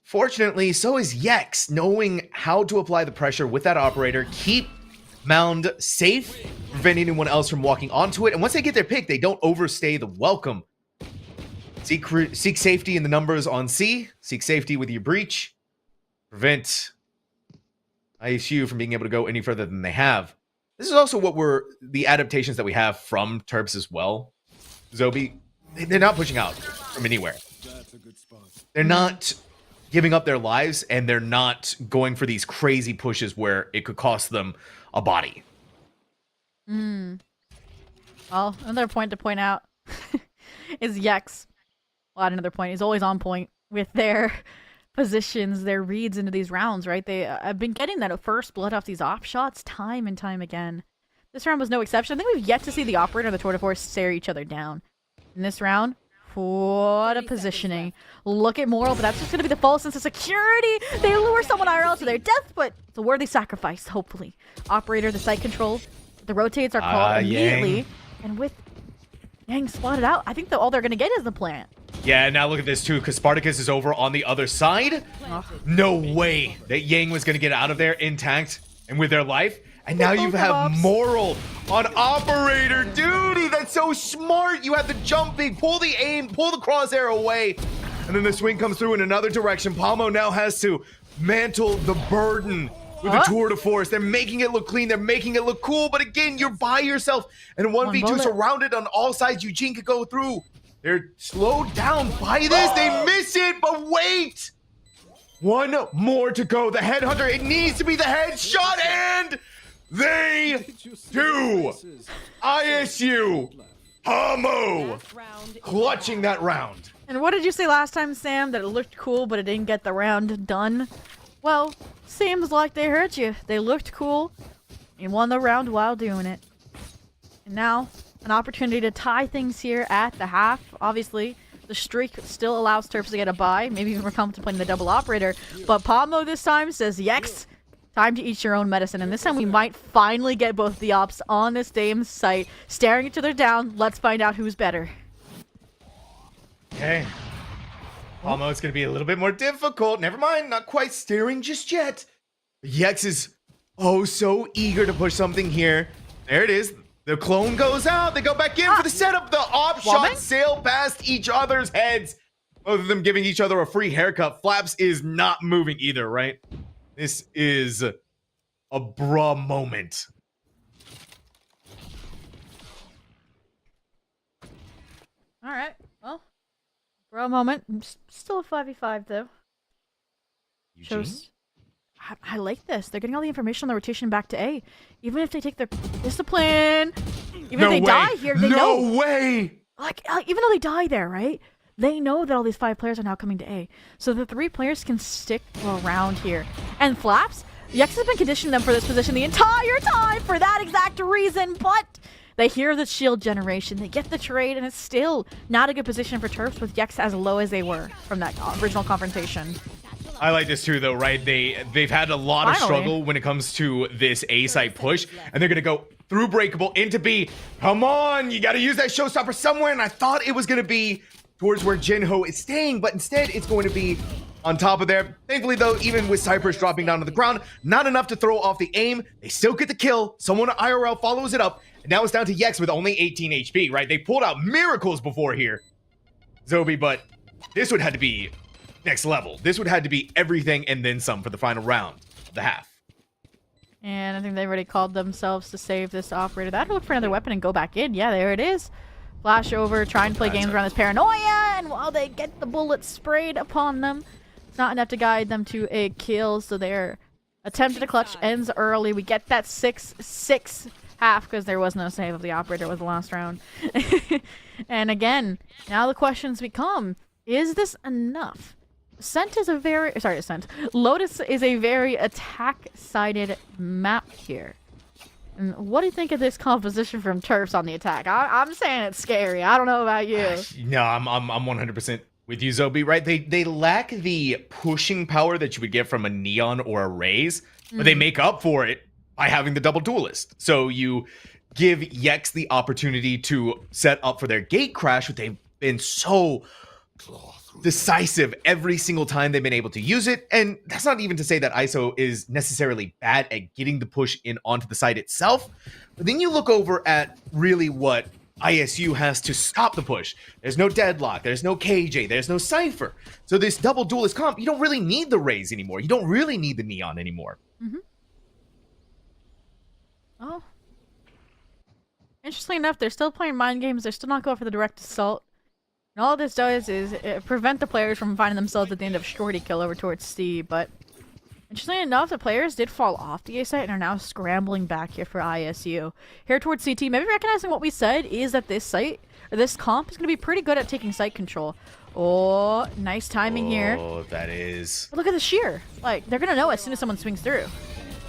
Fortunately, so is Yex, knowing how to apply the pressure with that operator, keep Mound safe, prevent anyone else from walking onto it. And once they get their pick, they don't overstay the welcome. Seek safety in the numbers on C. Seek safety with your breach. Prevent ISU from being able to go any further than they have. This is also what the adaptations that we have from Terps as well. Zobi, they're not pushing out from anywhere. They're not giving up their lives, and they're not going for these crazy pushes where it could cost them a body. Well, another point to point out is Yex. Well, another point. He's always on point with their positions, their reads into these rounds, right? They have been getting that first blood off these off shots time and time again. This round was no exception. I think we've yet to see the operator and the Tour de Force stare each other down. In this round, what a positioning. Look at Moral, but that's just going to be the false sense of security. They lure someone IRL to their death, but it's a worthy sacrifice, hopefully. Operator, the site control, the rotates are called immediately. Yang. And with Yang spotted out, I think that all they're going to get is the plant. Yeah, now look at this too, because Spartacus is over on the other side. No way that Yang was going to get out of there intact and with their life. And now you have Moral on operator duty. That's so smart. You have the jumping, pull the aim, pull the crosshair away. And then the swing comes through in another direction. Pomo now has to mantle the burden with the Tour de Force. They're making it look clean. They're making it look cool. But again, you're by yourself. And 1v2 surrounded on all sides. Eugene could go through. They're slowed down by this. They miss it, but wait. One more to go. The headhunter, it needs to be the headshot, and they do. ISU Hamo Last round. clutching that round. And what did you say last time, Sam? That it looked cool, but it didn't get the round done? Well, seems like they hurt you. They looked cool and won the round while doing it. And now, an opportunity to tie things here at the half. Obviously, the streak still allows Terps to get a bye. Maybe even we're contemplating the double operator. But Pablo this time says, Yex, time to eat your own medicine. And this time we might finally get both the ops on this Dame's site, staring each other down. Let's find out who's better. Okay. Almost going to be a little bit more difficult. Never mind, not quite staring just yet. Yex is oh so eager to push something here. There it is. The clone goes out. They go back in for the setup. The op shots sail past each other's heads. Both of them giving each other a free haircut. Flaps is not moving either, right? This is a bruh moment. All right. Well, for a moment, still a 5v5 though. Eugene? Shows. I like this. They're getting all the information on the rotation back to A. Even if they take their discipline, even if they die here, they know. No way! Like, even though they die there, right? They know that all these 5 players are now coming to A. So the 3 players can stick around here. And Flaps, Yex has been conditioning them for this position the entire time for that exact reason, but they hear the shield generation, they get the trade, and it's still not a good position for Terps with Yex as low as they were from that original confrontation. I like this too, though, right? They've had a lot of struggle when it comes to this A site push, and they're gonna go through breakable into B. Come on, you gotta use that showstopper somewhere, and I thought it was gonna be towards where Jinho is staying, but instead it's going to be on top of there. Thankfully, though, even with Cypress dropping down to the ground, not enough to throw off the aim. They still get the kill. Someone IRL follows it up, and now it's down to Yex with only 18 HP, right? They pulled out miracles before here, Zobi, but this would have to be next level. This would have to be everything and then some for the final round of the half. And I think they've already called themselves to save this operator. That'll look for another weapon and go back in. Yeah, there it is. Flash over, try and play games around this paranoia, and while they get the bullets sprayed upon them, it's not enough to guide them to a kill, so their attempt at a clutch ends early. We get that 6-6 half because there was no save of the operator with the last round. And again, now the questions become, is this enough? Lotus is a very attack-sided map here. And what do you think of this composition from Terps on the attack? I'm saying it's scary. I don't know about you. No, I'm 100% with you, Zobi, right? They lack the pushing power that you would get from a Neon or a Raze, but they make up for it by having the double duelist. So you give Yex the opportunity to set up for their gate crash, which they've been so decisive every single time they've been able to use it. And that's not even to say that ISO is necessarily bad at getting the push in onto the site itself. But then you look over at really what ISU has to stop the push. There's no Deadlock, there's no KJ, there's no Cypher. So this double duelist comp, you don't really need the Raze anymore. You don't really need the Neon anymore. Oh. Interestingly enough, they're still playing mind games. They're still not going for the direct assault. And all this does is prevent the players from finding themselves at the end of shorty kill over towards C, but interestingly enough, the players did fall off the A site and are now scrambling back here for ISU. Here towards CT, maybe recognizing what we said is that this site, or this comp, is going to be pretty good at taking site control. Oh, nice timing here. Oh, that is... But look at the shear. Like, they're going to know as soon as someone swings through.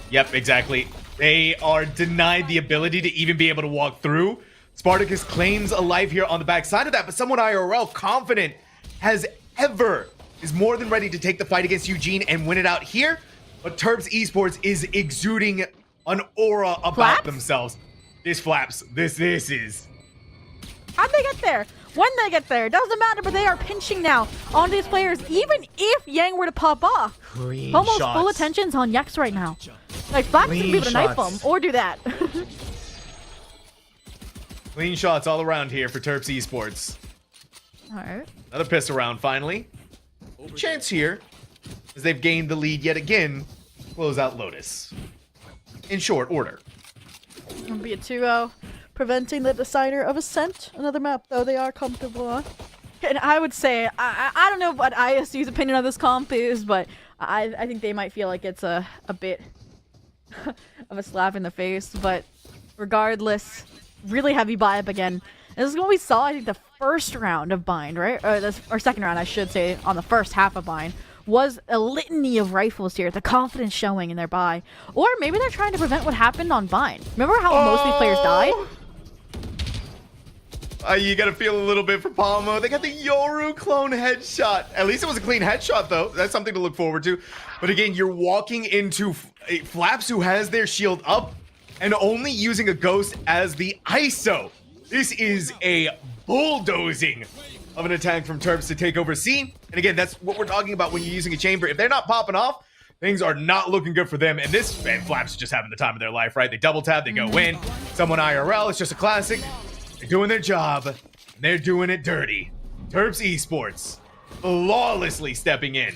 Yep, exactly. They are denied the ability to even be able to walk through. Spartacus claims a life here on the backside of that, but someone IRL confident as ever is more than ready to take the fight against Eugene and win it out here. But Terps Esports is exuding an aura about themselves. This Flaps, this is... How'd they get there? When they get there? Doesn't matter, but they are pinching now on these players, even if Yang were to pop off. Clean Almost shots. full attention's on Yex right now. Like, Flaps can be able to knife them, or do that. Clean shots all around here for Terps Esports. Alright. Another piss around finally. Chance here, as they've gained the lead yet again, close out Lotus. In short order. It'll be a 2-0, preventing the decider of Ascent. Another map, though, they are comfortable on. And I would say, I don't know what ISU's opinion of this comp is, but I think they might feel like it's a bit of a slap in the face. But regardless, really heavy buy up again. And this is what we saw, I think, the first round of Bind, right? Or second round, I should say, on the first half of Bind, was a litany of rifles here, the confidence showing in their buy. Or maybe they're trying to prevent what happened on Bind. Remember how most of these players died? You gotta feel a little bit for Palmo. They got the Yoru clone headshot. At least it was a clean headshot, though. That's something to look forward to. But again, you're walking into Flaps, who has their shield up and only using a ghost as the ISO. This is a bulldozing of an attack from Terps to take over C. And again, that's what we're talking about when you're using a chamber. If they're not popping off, things are not looking good for them. And Flaps is just having the time of their life, right? They double tap, they go in. Someone IRL, it's just a classic. They're doing their job. They're doing it dirty. Terps Esports flawlessly stepping in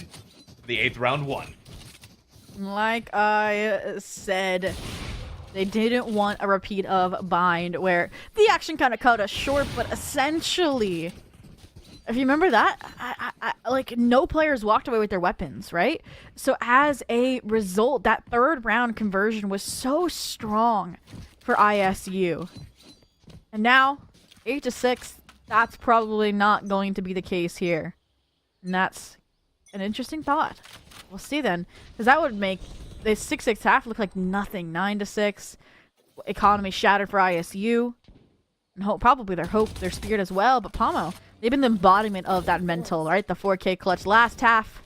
for the 8th round 1. Like I said, they didn't want a repeat of Bind, where the action kind of cut us short, but essentially, if you remember that, like, no players walked away with their weapons, right? So as a result, that 3rd round conversion was so strong for ISU. And now, 8-6, that's probably not going to be the case here. And that's an interesting thought. We'll see then. Because that would make the 6-6 half look like nothing. 9-6. Economy shattered for ISU. And probably their spirit as well. But Palmo, they've been the embodiment of that mental, right? The 4K clutch last half.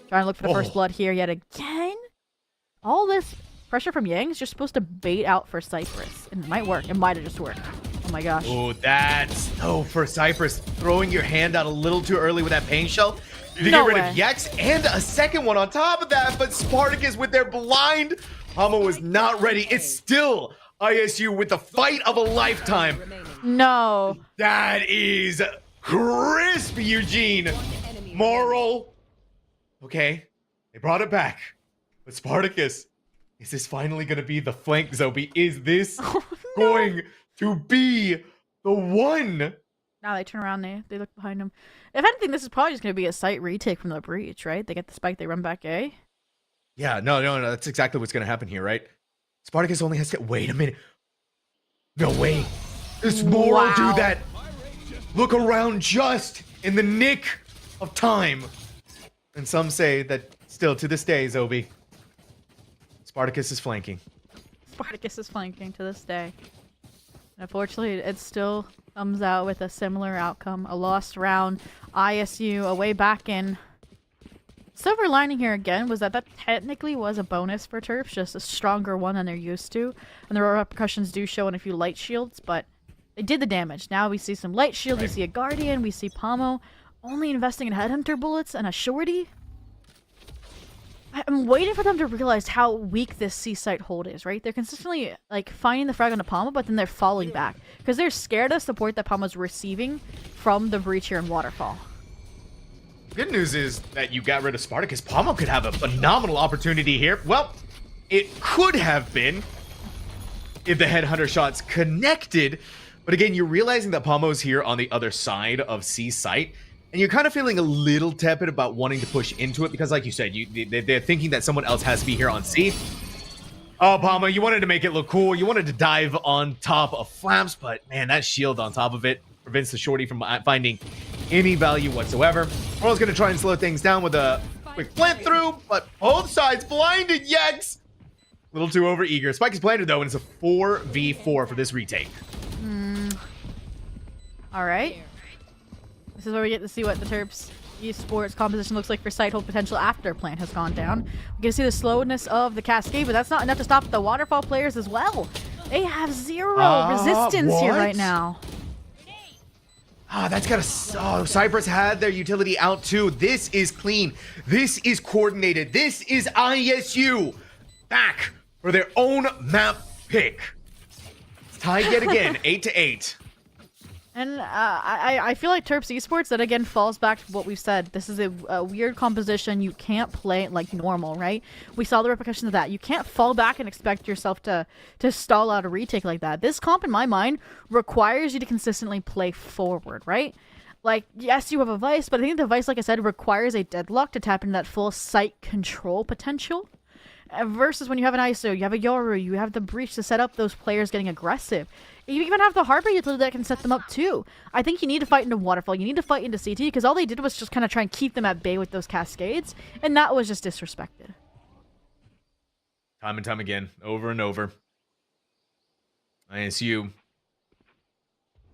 Trying to look for the first blood here yet again. All this pressure from Yang is just supposed to bait out for Cypress. And it might work. It might have just worked. Oh my gosh. Oh, that's for Cypress. Throwing your hand out a little too early with that pain shell. You get rid of Yex and a second one on top of that, but Spartacus with their blind. Palmo was not ready. It's still ISU with the fight of a lifetime. No. That is crisp, Eugene. Moral. Okay, they brought it back. But Spartacus, is this finally going to be the flank, Zobi? Is this going to be the one? Now they turn around, they look behind them. If anything, this is probably just going to be a site retake from the breach, right? They get the spike, they run back A. Yeah, no, that's exactly what's going to happen here, right? Spartacus only has to... Wait a minute. No way. This Moral do that. Look around just in the nick of time. And some say that still to this day, Zobi, Spartacus is flanking. Spartacus is flanking to this day. And unfortunately, it still comes out with a similar outcome. A lost round. ISU away back in. Silver lining here again was that technically was a bonus for Terps, just a stronger one than they're used to. And the repercussions do show in a few light shields, but they did the damage. Now we see some light shield, we see a Guardian, we see Palmo only investing in Headhunter bullets and a Shorty. I'm waiting for them to realize how weak this C-site hold is, right? They're consistently, like, finding the frag on the Palmo, but then they're falling back. Because they're scared of support that Palmo's receiving from the breach here in Waterfall. Good news is that you got rid of Spartacus. Palmo could have a phenomenal opportunity here. Well, it could have been if the Headhunter shots connected. But again, you're realizing that Palmo's here on the other side of C-site. And you're kind of feeling a little tepid about wanting to push into it because, like you said, they're thinking that someone else has to be here on C. Oh, Palmo, you wanted to make it look cool. You wanted to dive on top of Flaps, but man, that shield on top of it prevents the Shorty from finding any value whatsoever. Moral's going to try and slow things down with a quick flint through, but both sides blinded. Yex! A little too overeager. Spike is planted, though, and it's a 4v4 for this retake. All right. This is where we get to see what the Terps Esports composition looks like for site hold potential after plant has gone down. We can see the slowness of the cascade, but that's not enough to stop the Waterfall players as well. They have zero resistance here right now. That's got a... Cypress had their utility out too. This is clean. This is coordinated. This is ISU back for their own map pick. It's tied yet again, 8-8. And I feel like Terps Esports, that again falls back to what we've said. This is a weird composition. You can't play it like normal, right? We saw the repercussions of that. You can't fall back and expect yourself to stall out a retake like that. This comp, in my mind, requires you to consistently play forward, right? Like, yes, you have a Vice, but I think the Vice, like I said, requires a deadlock to tap into that full site control potential. Versus when you have an ISO, you have a Yoru, you have the breach to set up those players getting aggressive. You even have the harbor utility that can set them up too. I think you need to fight into Waterfall, you need to fight into CT, because all they did was just kind of try and keep them at bay with those cascades, and that was just disrespected. Time and time again, over and over. ISU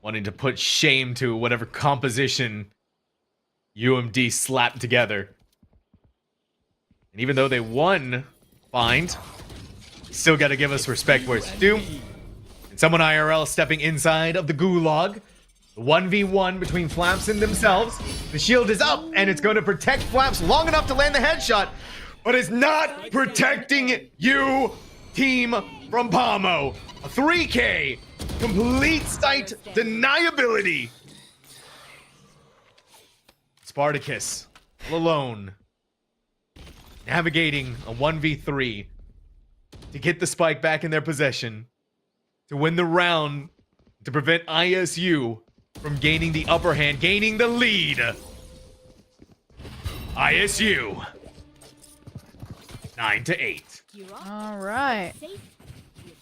wanting to put shame to whatever composition UMD slapped together. And even though they won, find, still got to give us respect where it's due. And someone IRL stepping inside of the gulag. The 1v1 between Flaps and themselves. The shield is up, and it's going to protect Flaps long enough to land the headshot, but it's not protecting you, team from Pomo. A 3K, complete sight deniability. Spartacus, all alone, navigating a 1v3 to get the spike back in their possession, to win the round, to prevent ISU from gaining the upper hand, gaining the lead. ISU, 9-8. All right.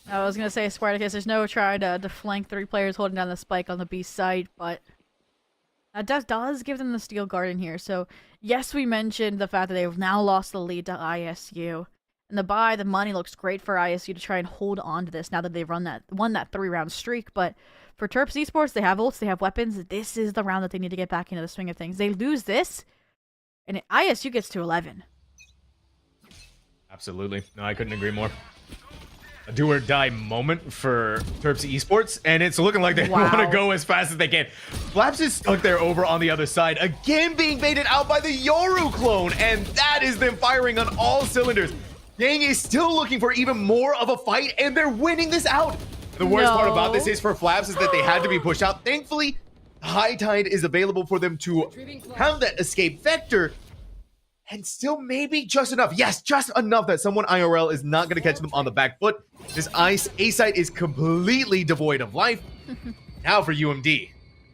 I was going to say, Spartacus, there's no try to flank 3 players holding down the spike on the B side, but that does give them the Steel Garden here. So, yes, we mentioned the fact that they've now lost the lead to ISU. And the money looks great for ISU to try and hold on to this now that they've won that 3-round streak. But for Terps Esports, they have ults, they have weapons. This is the round that they need to get back into the swing of things. They lose this, and ISU gets to 11. Absolutely. No, I couldn't agree more. A do or die moment for Terps Esports, and it's looking like they want to go as fast as they can. Flaps is stuck there over on the other side, again being baited out by the Yoru clone, and that is them firing on all cylinders. Yang is still looking for even more of a fight, and they're winning this out. The worst part about this is for Flaps is that they had to be pushed out. Thankfully, High Tide is available for them to have that escape vector, and still maybe just enough. Yes, just enough that someone IRL is not going to catch them on the back foot. This A-site is completely devoid of life. Now for UMD, the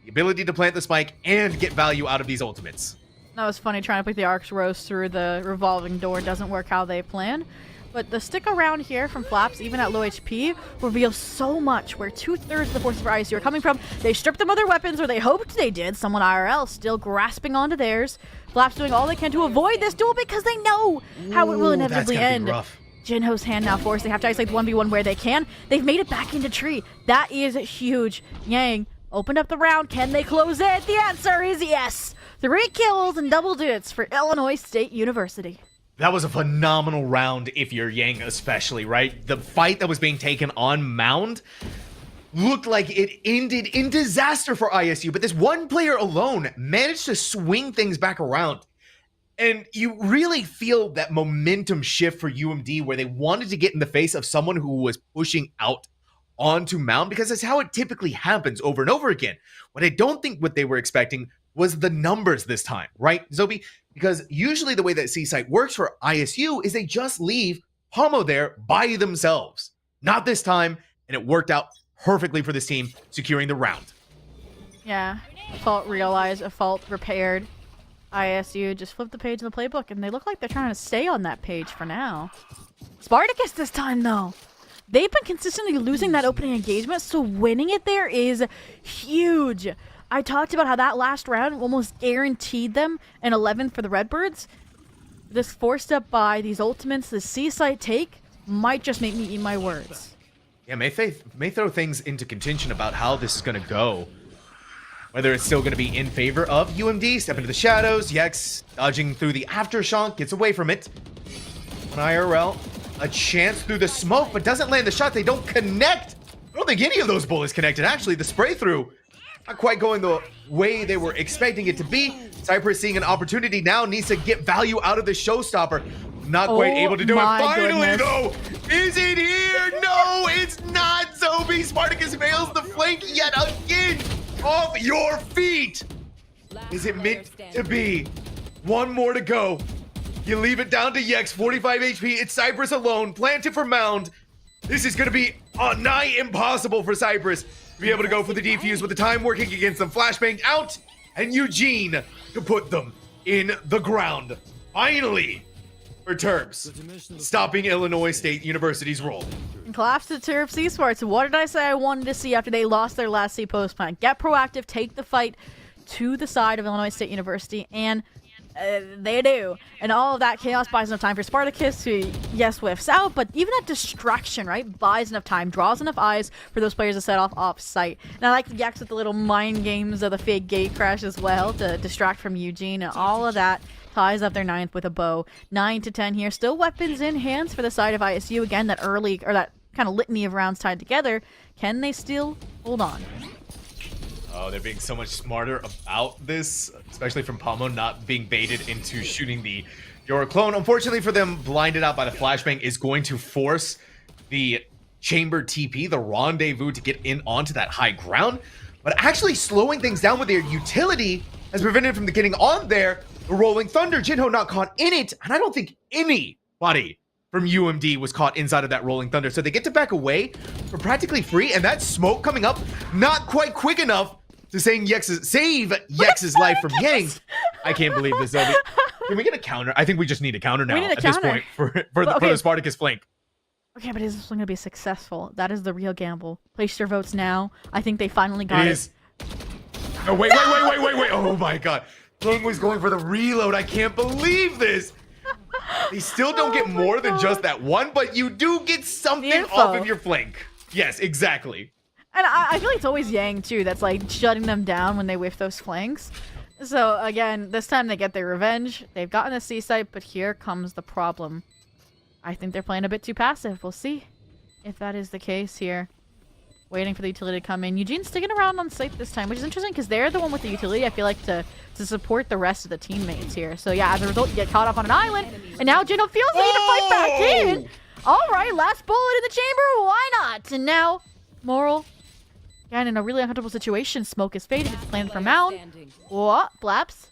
ability to plant the spike and get value out of these ultimates. That was funny, trying to put the Arcs Rose through the revolving door doesn't work how they planned. But the stick around here from Flaps, even at low HP, reveals so much where 2/3 of the forces for ISU are coming from. They stripped them of their weapons, or they hoped they did. Someone IRL still grasping onto theirs. Flaps doing all they can to avoid this duel because they know how it will inevitably end. Jinho's hand now forced. They have to isolate the 1v1 where they can. They've made it back into tree. That is huge. Yang opened up the round. Can they close it? The answer is yes. 3 kills and double digits for Illinois State University. That was a phenomenal round if you're Yang especially, right? The fight that was being taken on Mound looked like it ended in disaster for ISU, but this one player alone managed to swing things back around. And you really feel that momentum shift for UMD where they wanted to get in the face of someone who was pushing out onto Mound, because that's how it typically happens over and over again. What I don't think what they were expecting was the numbers this time, right, Zobi? Because usually the way that C-Site works for ISU is they just leave Pomo there by themselves. Not this time, and it worked out perfectly for this team, securing the round. Yeah, fault realized, a fault repaired. ISU just flipped the page in the playbook, and they look like they're trying to stay on that page for now. Spartacus this time, though. They've been consistently losing that opening engagement, so winning it there is huge. I talked about how that last round almost guaranteed them an 11th for the Redbirds. This forced up by these ultimates, the C-Site take, might just make me eat my words. Yeah, may throw things into contention about how this is going to go. Whether it's still going to be in favor of UMD, step into the shadows, Yex dodging through the aftershock, gets away from it. On IRL, a chance through the smoke, but doesn't land the shot. They don't connect. I don't think any of those bullets connected. Actually, the spray through, not quite going the way they were expecting it to be. Cypress seeing an opportunity now, needs to get value out of the showstopper. Not quite able to do it. Finally, though, is it here? No, it's not. Zobi, Spartacus fails the flank yet again. Off your feet. Is it meant to be? One more to go. You leave it down to Yex, 45 HP. It's Cypress alone, planted for Mound. This is going to be nigh impossible for Cypress to be able to go for the defuse with the time working against them. Flashbang out, and Eugene to put them in the ground. Finally, for Terps, stopping Illinois State University's roll. And claps to Terps Esports. What did I say I wanted to see after they lost their last C post plan? Get proactive, take the fight to the side of Illinois State University, and they do. And all of that chaos buys enough time for Spartacus, who, yes, whiffs out, but even that distraction, right, buys enough time, draws enough eyes for those players to set off site. And I like the Yaks with the little mind games of the fake gate crash as well to distract from Eugene, and all of that ties up their 9th with a bow. 9-10 here, still weapons in hands for the side of ISU. Again, that early, or that kind of litany of rounds tied together. Can they still hold on? Oh, they're being so much smarter about this, especially from Pomo not being baited into shooting the Yora clone. Unfortunately for them, blinded out by the flashbang is going to force the chamber TP, the rendezvous, to get in onto that high ground. But actually slowing things down with their utility has prevented from getting on there. The Rolling Thunder, Jinho not caught in it, and I don't think anybody from UMD was caught inside of that Rolling Thunder. So they get to back away for practically free, and that smoke coming up, not quite quick enough to save Yex's life from Yang. I can't believe this. Can we get a counter? I think we just need a counter now at this point for the Spartacus flank. Okay, but is this one going to be successful? That is the real gamble. Place your votes now. I think they finally got it. Oh, wait. Oh my god. Yang was going for the reload. I can't believe this. They still don't get more than just that one, but you do get something off of your flank. Yes, exactly. And I feel like it's always Yang, too, that's, like, shutting them down when they whiff those flanks. So, again, this time they get their revenge. They've gotten a C site, but here comes the problem. I think they're playing a bit too passive. We'll see if that is the case here. Waiting for the utility to come in. Eugene's sticking around on site this time, which is interesting because they're the one with the utility, I feel like, to support the rest of the teammates here. So, yeah, as a result, you get caught up on an island, and now Jinho feels the need to fight back in. All right, last bullet in the chamber. Why not? And now, Moral... Again, in a really uncomfortable situation, smoke is faded. It's planned for Mound. What? Flaps?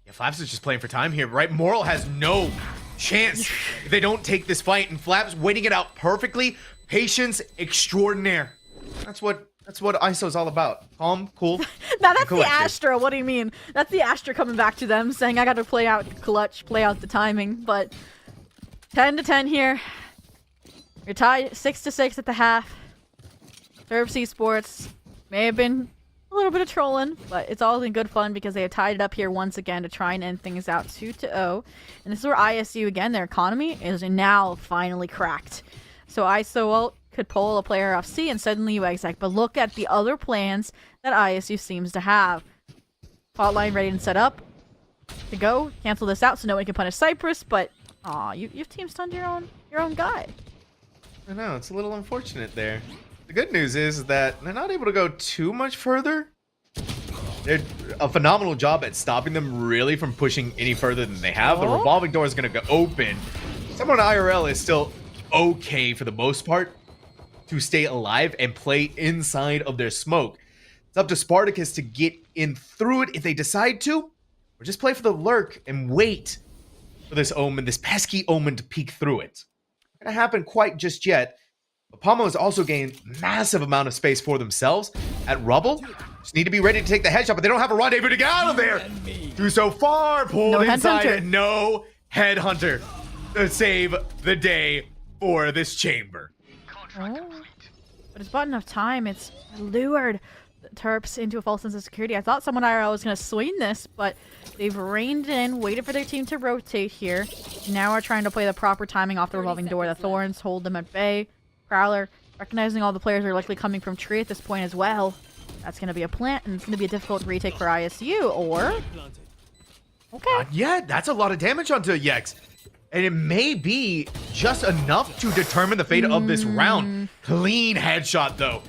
Yeah, Flaps is just playing for time here, right? Moral has no chance if they don't take this fight, and Flaps waiting it out perfectly. Patience extraordinaire. That's what ISO's all about. Calm, cool. Now that's the Astra. What do you mean? That's the Astra coming back to them, saying I got to play out clutch, play out the timing. But 10-10 here. You're tied 6-6 at the half. Terps Esports may have been a little bit of trolling, but it's all in good fun because they have tied it up here once again to try and end things out 2-0. And this is where ISU, again, their economy is now finally cracked. So ISO could pull a player off C and suddenly you exec. But look at the other plans that ISU seems to have. Hotline ready and set up to go. Cancel this out so no one can punish Cypress, but aw, you've team stunned your own guy. I know, it's a little unfortunate there. The good news is that they're not able to go too much further. They're a phenomenal job at stopping them really from pushing any further than they have. The revolving door is going to go open. Someone on IRL is still okay for the most part to stay alive and play inside of their smoke. It's up to Spartacus to get in through it if they decide to, or just play for the lurk and wait for this omen, this pesky omen, to peek through it. Not going to happen quite just yet. But Pomo has also gained massive amount of space for themselves at Rubble. Just need to be ready to take the headshot, but they don't have a rendezvous to get out of there. Through so far, pulled inside, and no headhunter to save the day for this chamber. Oh. But it's bought enough time. It's lured the Terps into a false sense of security. I thought someone IRL was going to swing this, but they've reined in, waited for their team to rotate here. Now are trying to play the proper timing off the revolving door. The Thorns hold them at bay. Prowler, recognizing all the players are likely coming from tree at this point as well. That's going to be a plant, and it's going to be a difficult retake for ISU, or... Okay. Yeah, that's a lot of damage onto Yex. And it may be just enough to determine the fate of this round. Clean headshot, though.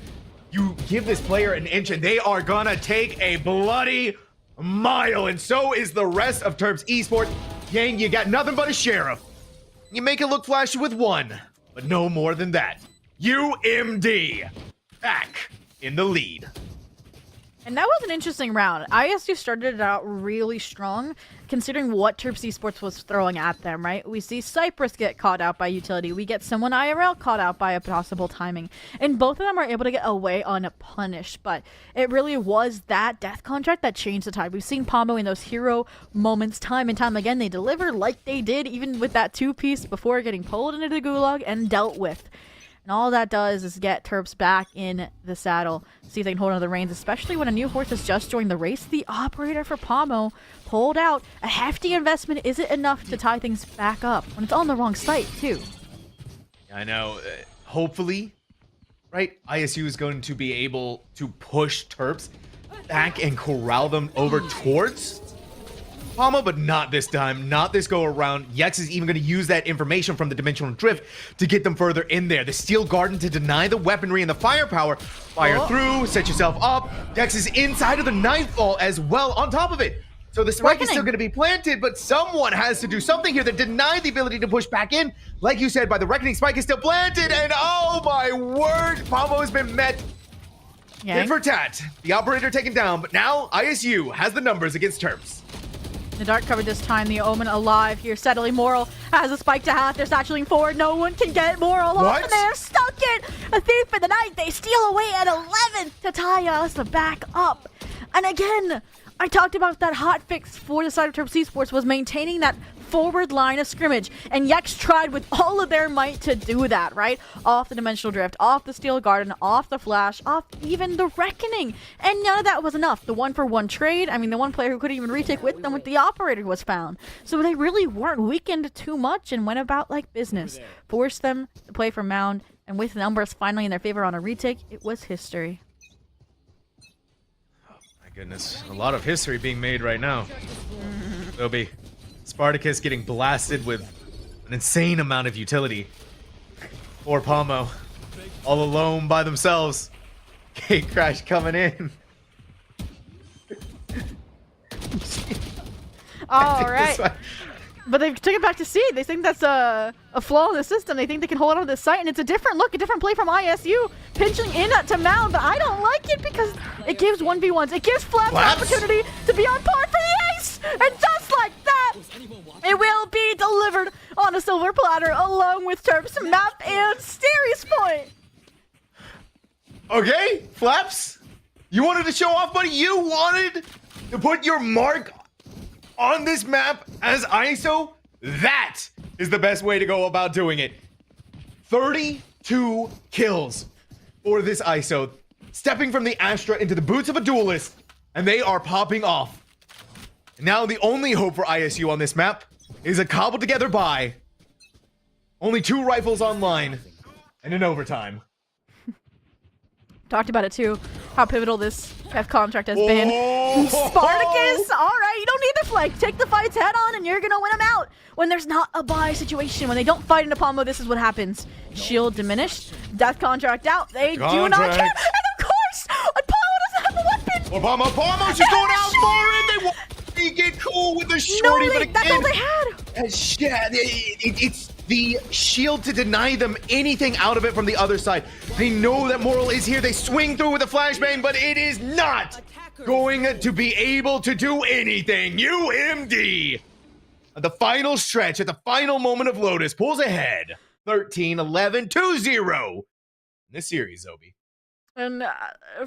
You give this player an inch, and they are going to take a bloody mile. And so is the rest of Terps Esports. Yang, you got nothing but a sheriff. You make it look flashy with one, but no more than that. UMD back in the lead. And that was an interesting round. ISU started it out really strong, considering what Terps Esports was throwing at them, right? We see Cypress get caught out by utility. We get someone IRL caught out by a possible timing. And both of them are able to get away unpunished. But it really was that death contract that changed the tide. We've seen Pombo in those hero moments time and time again. They deliver like they did, even with that two-piece before getting pulled into the gulag and dealt with. And all that does is get Terps back in the saddle. See if they can hold on to the reins, especially when a new horse has just joined the race. The operator for Pomo pulled out. A hefty investment isn't enough to tie things back up when it's on the wrong site, too. I know. Hopefully, right, ISU is going to be able to push Terps back and corral them over towards Palma, but not this time, not this go around. Yex is even going to use that information from the Dimensional Drift to get them further in there. The Steel Garden to deny the weaponry and the firepower. Fire through, set yourself up. Yex is inside of the Nightfall as well on top of it. So the spike is still going to be planted, but someone has to do something here that denied the ability to push back in. Like you said, by the Reckoning, spike is still planted, and oh my word, Palmo has been met. Tit for tat. The operator taken down, but now ISU has the numbers against Terps. The dark cover this time, the Omen alive here, settling Moral has a spike to half. They're satcheling forward. No one can get Moral off, and they're stuck it. A Thief in the Night. They steal away at 11 to tie us back up. And again, I talked about that hot fix for the side of Terps Esports was maintaining that forward line of scrimmage, and Yex tried with all of their might to do that, right? Off the Dimensional Drift, off the Steel Garden, off the Flash, off even the Reckoning, and none of that was enough. The 1-for-1 trade, I mean, the one player who couldn't even retake with them with the operator was found. So they really weren't weakened too much and went about like business. Forced them to play for Mound, and with numbers finally in their favor on a retake, it was history. Oh my goodness, a lot of history being made right now. Obi. Spartacus getting blasted with an insane amount of utility. Poor Palmo, all alone by themselves. Gate crash coming in. All right. But they took it back to C. They think that's a flaw in the system. They think they can hold on to this site, and it's a different look, a different play from ISU, pinching in to Mound, but I don't like it because it gives 1v1s. It gives Flaps an opportunity to be on par for the ace, and just like that, it will be delivered on a silver platter along with Terps map and series point. Okay, Flaps, you wanted to show off, buddy. You wanted to put your mark on this map as ISO. That is the best way to go about doing it. 32 kills for this ISO, stepping from the Astra into the boots of a duelist, and they are popping off. Now the only hope for ISU on this map is a cobbled together buy. Only 2 rifles online and an overtime. Talked about it too, how pivotal this F contract has been. Spartacus, all right, you don't need the flank. Take the fights head on and you're gonna win them out. When there's not a buy situation, when they don't fight into Palmo, this is what happens. Shield diminished, death contract out, they do not care. And of course, Palmo doesn't have a weapon. Palmo's just going out for it. They want to get cool with the shorty, but again, that's all they had. It's the shield to deny them anything out of it from the other side. They know that Moral is here. They swing through with a flashbang, but it is not going to be able to do anything. UMD, at the final stretch, at the final moment of Lotus, pulls ahead 13-11, 2-0 in this series, Obi. And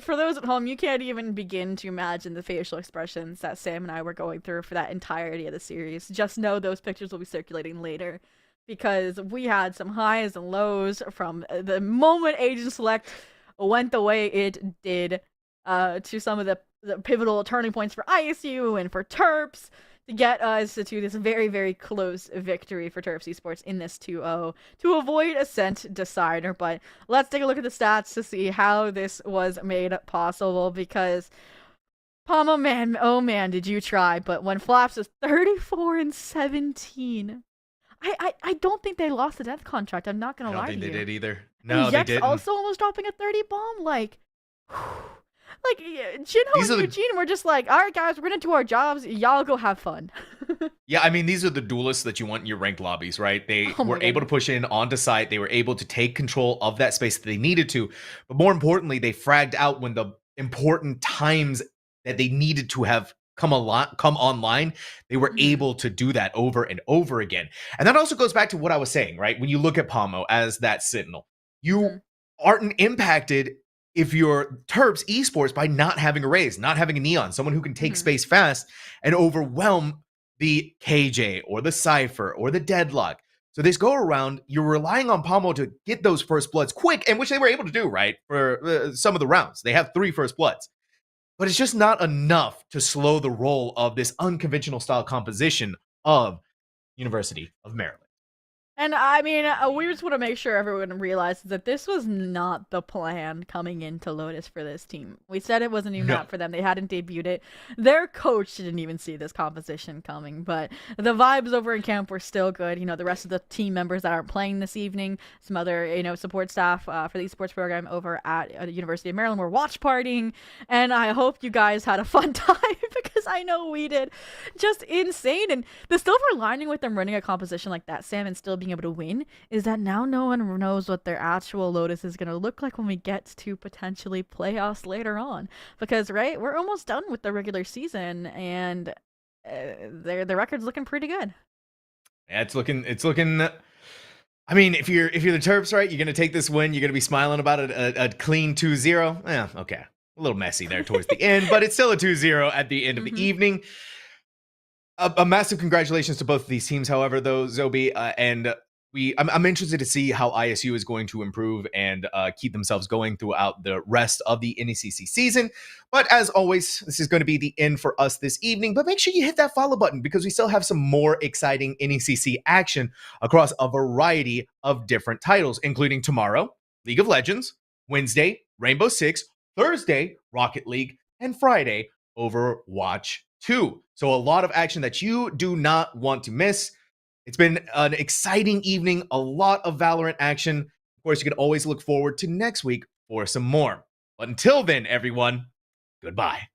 for those at home, you can't even begin to imagine the facial expressions that Sam and I were going through for that entirety of the series. Just know those pictures will be circulating later, because we had some highs and lows from the moment Agent Select went the way it did to some of the pivotal turning points for ISU and for Terps to get us to this very, very close victory for Terps Esports in this 2-0 to avoid Ascent Decider. But let's take a look at the stats to see how this was made possible, because Palma, man, oh man, did you try. But when Flaps is 34-17, I don't think they lost the death contract. I'm not gonna lie to you. I don't think they did either. No, and they didn't. Also almost dropping a 30 bomb. Like Jinho and Eugene were just like, all right, guys, we're gonna do our jobs. Y'all go have fun. Yeah, I mean, these are the duelists that you want in your ranked lobbies, right? They were able to push in onto site. They were able to take control of that space that they needed to. But more importantly, they fragged out when the important times that they needed to have come online, they were able to do that over and over again. And that also goes back to what I was saying, right? When you look at Pomo as that Sentinel, you aren't impacted if you're Terps Esports by not having a Raze, not having a Neon, someone who can take space fast and overwhelm the KJ or the Cypher or the Deadlock. So this go around, you're relying on Pomo to get those first bloods quick, and which they were able to do, right? For some of the rounds. They have 3 first bloods. But it's just not enough to slow the roll of this unconventional style composition of University of Maryland. And I mean, we just want to make sure everyone realizes that this was not the plan coming into Lotus for this team. We said it was a new map for them. They hadn't debuted it. Their coach didn't even see this composition coming, but the vibes over in camp were still good. You know, the rest of the team members that aren't playing this evening, some other, you know, support staff for the esports program over at University of Maryland were watch partying, and I hope you guys had a fun time because I know we did. Just insane. And the silver lining with them running a composition like that, Sam, and still being able to win, is that now no one knows what their actual Lotus is going to look like when we get to potentially playoffs later on. Because, right, we're almost done with the regular season, and the record's looking pretty good. Yeah, it's looking. I mean, if you're the Terps, right, you're gonna take this win. You're gonna be smiling about it. A clean 2-0. Yeah, okay, a little messy there towards the end, but it's still a 2-0 at the end of the evening. A massive congratulations to both of these teams, however, though, Zobi, and I'm interested to see how ISU is going to improve and keep themselves going throughout the rest of the NECC season. But as always, this is going to be the end for us this evening. But make sure you hit that follow button because we still have some more exciting NECC action across a variety of different titles, including tomorrow, League of Legends, Wednesday, Rainbow Six, Thursday, Rocket League, and Friday, Overwatch 2. So a lot of action that you do not want to miss. It's been an exciting evening, a lot of Valorant action. Of course, you can always look forward to next week for some more. But until then, everyone, goodbye.